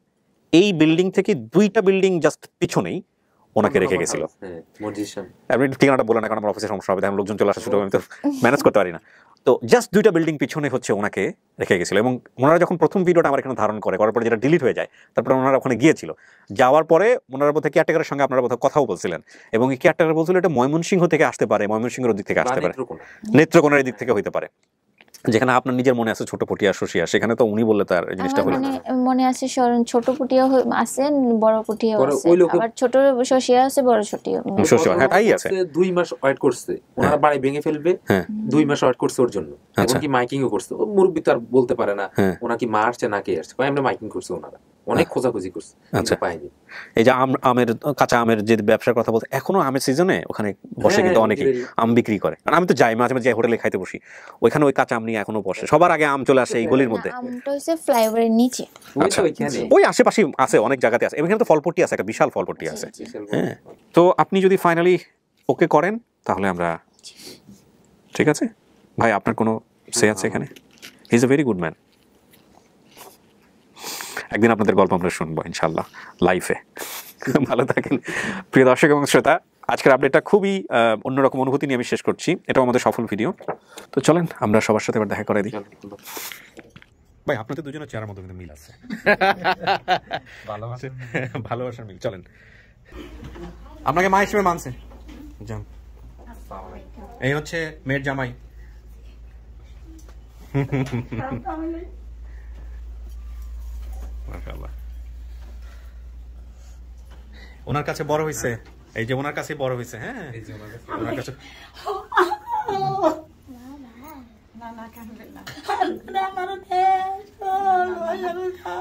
Speaker 1: এই বিল্ডিং থেকে 2টা বিল্ডিং জাস্ট পিছনেই ওনাকে রেখে গেছিল। আপনি ঠিকানাটা বলেন না, কারণ আমার অফিসে সমস্যা হবে, আমি লোকজন চলে আসা শুরু, আমি তো ম্যানেজ করতে পারি না। তো জাস্ট 2টা বিল্ডিং পিছনে হচ্ছে ওনাকে রেখে গেছিল। এবং ওনারা যখন প্রথম ভিডিওটা আমার এখানে ধারণ করার পরে যেটা ডিলিট হয়ে যায়, তারপরে ওনারা ওখানে গিয়েছিল, যাওয়ার পরে ওনারা বোধহয় কেয়ারটেকারের সঙ্গে আপনারা বোধহয় কথাও বলছিলেন, এবং এই কেয়ারটেকার বলছিল এটা ময়মনসিংহ থেকে আসতে পারে, ময়মনসিংহের দিক থেকে আসতে পারে, নেত্রকোনার দিক থেকে হইতে পারে, যেখানে আপনার নিজের মনে আছে ছোট পটিয়া শশিয়া, সেখানে তো উনি বললে তার জিনিসটা হলো
Speaker 2: মনে আছে, ছোট পটিয়া আছে, বড় পটিয়া আছে, আবার ছোট শশিয়া আছে, বড় শশিয়া।
Speaker 1: হ্যাঁ, তাই আছে।
Speaker 5: 2 মাস ওয়েট করছে, ওনারা বাড়ি ভেঙে ফেলবে, 2 মাস ওয়েট করছে ওর জন্য, এমনকি মাইকিংও করছে। ও মুরব্বি তো আর বলতে পারে না ওনা কি মা আসছে না কে আসছে, আমরা মাইকিং করছে, ওনারা অনেক খোঁজাখুঁজি করছে, কিন্তু পাইনি।
Speaker 1: এই যে আমের, কাঁচা আমের যে ব্যবসার কথা বলতে, এখনো আমের সিজনে ওখানে বসে কিন্তু অনেকে আম বিক্রি করে। আমি তো যাই মাঝে মাঝে হোটেলে খাইতে বসি, ওইখানে ওই কাঁচা আম নিয়ে এখনো বসে, সবার আগে আম চলে আসে এই গলির মধ্যে।
Speaker 2: আমটা হচ্ছে ফ্লাইওভারের নিচে,
Speaker 1: ওই আশেপাশে আছে, অনেক জায়গাতে আছে। এখানে তো ফলপট্টি আছে, একটা বিশাল ফলপট্টি আছে। হ্যাঁ, তো আপনি যদি ফাইনালি ওকে করেন তাহলে আমরা, ঠিক আছে ভাই, আপনার কোনো সে আছে এখানে? He is a very good man. একদিন আপনাদের গল্প আমরা শুনবো ইনশাল্লাহ লাইফে। ভালো থাকেন প্রিয় দর্শক এবং শ্রোতা। আজকের আপডেটটা খুবই অন্যরকম অনুভূতি নিয়ে আমি শেষ করছি, এটাও আমাদের সফল ভিডিও। তো চলেন আমরা সবার সাথে এবার দেখা করে দিই। ভাই আপনাদের দুজনের চেহারার মধ্যে কিন্তু মিল আছে, ভালোবাসার মিল। চলেন, আপনাকে মা হিসেবে মানছে, যান। এই হচ্ছে মেয়ের জামাই। ওনার কাছে বড় হয়েছে, এই যে ওনার কাছে বড় হয়েছে। হ্যাঁ, ওনার কাছে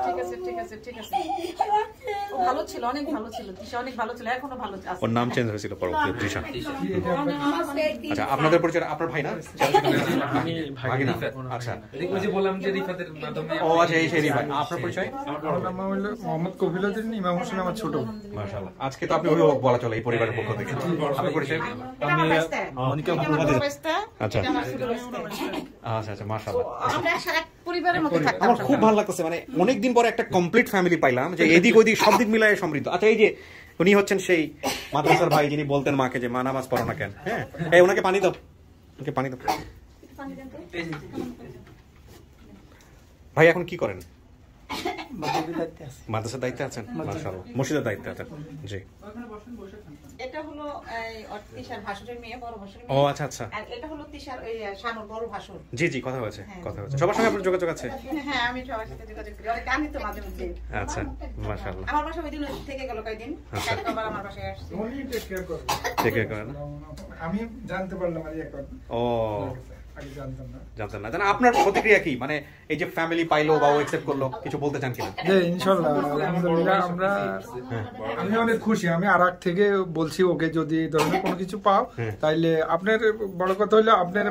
Speaker 4: ঠিক আছে ঠিক আছে ঠিক আছে ও ভালো ছিল, অনেক ভালো ছিল, তৃষা অনেক ভালো ছিল, এখনো ভালো আছে।
Speaker 1: ওর নাম চেঞ্জ হয়েছিল পরবর্তীতে তৃষা। আচ্ছা আপনাদের পরিচয়, আপনার ভাই না?
Speaker 3: আমি ভাই
Speaker 1: না। আচ্ছা
Speaker 5: ওই যে বললাম যে রিফাতের মাধ্যমে।
Speaker 1: ও আচ্ছা এই সেই ভাই। আপনার পরিচয়?
Speaker 10: আমার নাম হলো মোহাম্মদ কফিলউদ্দিন, ইমাম হোসেন আমার ছোট।
Speaker 1: মাশাআল্লাহ, আজকে তো আপনি অভিভাবক বলা চলে এই পরিবারের পক্ষ থেকে। আপনার পরিচয়?
Speaker 4: আমি মনিকা মুহাম্মদ।
Speaker 1: আচ্ছা আচ্ছা আচ্ছা মাশাআল্লাহ।
Speaker 4: আমরা এক পরিবারের মধ্যে থাকতাম।
Speaker 1: আমার খুব ভালো লাগতেছে, মানে অনেকদিন পরে একটা কমপ্লিট ফ্যামিলি পাইলাম, যে এদিক ওদিক সব দিক মিলায় সমৃদ্ধ। আচ্ছা এই যে উনি হচ্ছেন সেই মাদ্রাসার ভাই যিনি বলতেন মাকে যে মা নামাজ পড়ো না কেন। হ্যাঁ এই ওনাকে পানি দাও, ওনাকে পানি দাও। ভাই এখন কি করেন? মাদ্রাসার দায়িত্বে আছেন? মাশাআল্লাহ। মসজিদের দায়িত্বে আছেন? জি।
Speaker 4: এটা হলো তৃষার ভাসুরের মেয়ে, বড় ভাসুরের
Speaker 1: ও
Speaker 4: মেয়ে।
Speaker 1: আচ্ছা আচ্ছা।
Speaker 4: আর এটা হলো তৃষার ওই শানুর বড় ভাসুর।
Speaker 1: জি জি কথা হয়েছে, কথা হয়েছে। সবার সঙ্গে আপনার যোগাযোগ আছে?
Speaker 4: হ্যাঁ আমি সবার সাথে যোগাযোগ করি, অনেক জানি তো মাঝে মধ্যে।
Speaker 1: আচ্ছা মাশাআল্লাহ।
Speaker 4: আমার বাসা ওই দিন থেকে গেল কয়েকদিন, কালকে আবার আমার বাসায় আসছে।
Speaker 10: উনি টেক কেয়ার করে।
Speaker 1: টেক কেয়ার করেন?
Speaker 10: আমি জানতে পারলাম আর এখন।
Speaker 1: ও
Speaker 10: আগে জানতাম না।
Speaker 1: জানতেন না? জানেন আপনার প্রতিক্রিয়া কি, মানে এই যে ফ্যামিলি পাইলো বা ও অ্যাকসেপ্ট করলো, কিছু বলতে চান কিনা?
Speaker 10: যে ইনশাআল্লাহ আলহামদুলিল্লাহ আমি অনেক খুশি। আমি আরাক থেকে বলছি ওকে যদি ধরনের কোনো কিছু পাও তাইলে আপনার বড় কথা হলো আপনার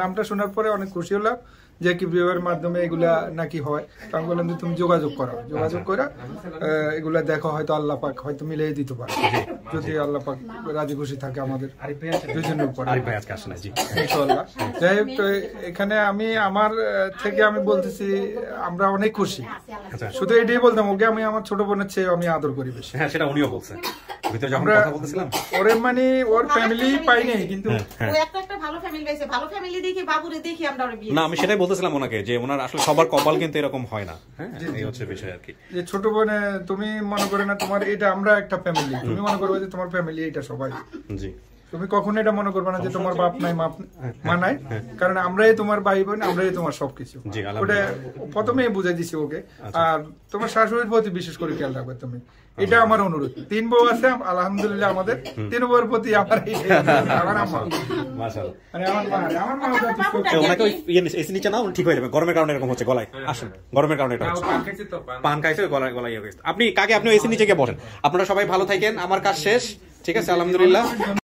Speaker 10: নামটা শোনার পরে অনেক খুশি হলাম যে কি বিয়ের মাধ্যমে এগুলা নাকি হয়। তো আমি বললাম যে তুমি যোগাযোগ করো, যোগাযোগ করে এগুলা দেখো, হয়তো আল্লাহ পাক হয়তো মিলিয়ে দিতে পারে, যদি আল্লাহ পাক রাজি খুশি থাকে আমাদের দুজনের উপর। ইনশাআল্লাহ। যাই হোক, তো এখানে আমি আমার থেকে আমি বলতেছি আমরা অনেক খুশি। শুধু এটাই বলতাম ওকে, আমি আমার ছোট বোনের চেয়ে আমি আদর করি বেশি।
Speaker 1: হ্যাঁ সেটা উনিও বলছেন ভিতরে যখন কথা বলতেছিলাম।
Speaker 10: ওর মানে ওর ফ্যামিলি পাই নাই, কিন্তু
Speaker 4: ও একটা ভালো ফ্যামিলি পাইছে, ভালো ফ্যামিলি দেখি বাবুরে দেখি আমরা ওর বিয়ে।
Speaker 1: না আমি সেটাই বলতেছিলাম ওনাকে যে ওনার আসলে সবার কপাল কিন্তু এরকম হয় না। হ্যাঁ এই হচ্ছে বিষয় আর কি।
Speaker 10: যে ছোট বোনে তুমি মনে করে না তোমার এটা আমরা একটা ফ্যামিলি, তুমি মনে করবে যে তোমার ফ্যামিলি এটা সবাই।
Speaker 1: জি।
Speaker 10: তুমি কখনো এটা মনে করবে না যে তোমার বাপ নাই মা নাই, কারণ আমরাই তোমার ভাই বোন, আমরাই তোমার সবকিছু। ওটা প্রথমেই বুঝাই দিছি ওকে। আর তোমার শাশুড়ির প্রতি বিশেষ করে খেয়াল রাখবে তুমি, এটা আমার অনুরোধ। 3 বউ আছে আলহামদুলিল্লাহ, আমাদের 3 বউর প্রতি আমার আমার আম্মা
Speaker 1: মাশাআল্লাহ,
Speaker 10: মানে আমার মা
Speaker 1: ওনাকে এসি নিচে নাও, ঠিক হয়ে যাবে। গরমের কারণে এরকম হচ্ছে, গলায় আসেন, গরমের কারণে এটা হচ্ছে। পান খাইছে গলায় গলায় ইয়ে হয়েছে। আপনি কাকে আপনি এসি নিচে গিয়ে বসেন। আপনারা সবাই ভালো থাকেন, আমার কাজ শেষ। ঠিক আছে আলহামদুলিল্লাহ।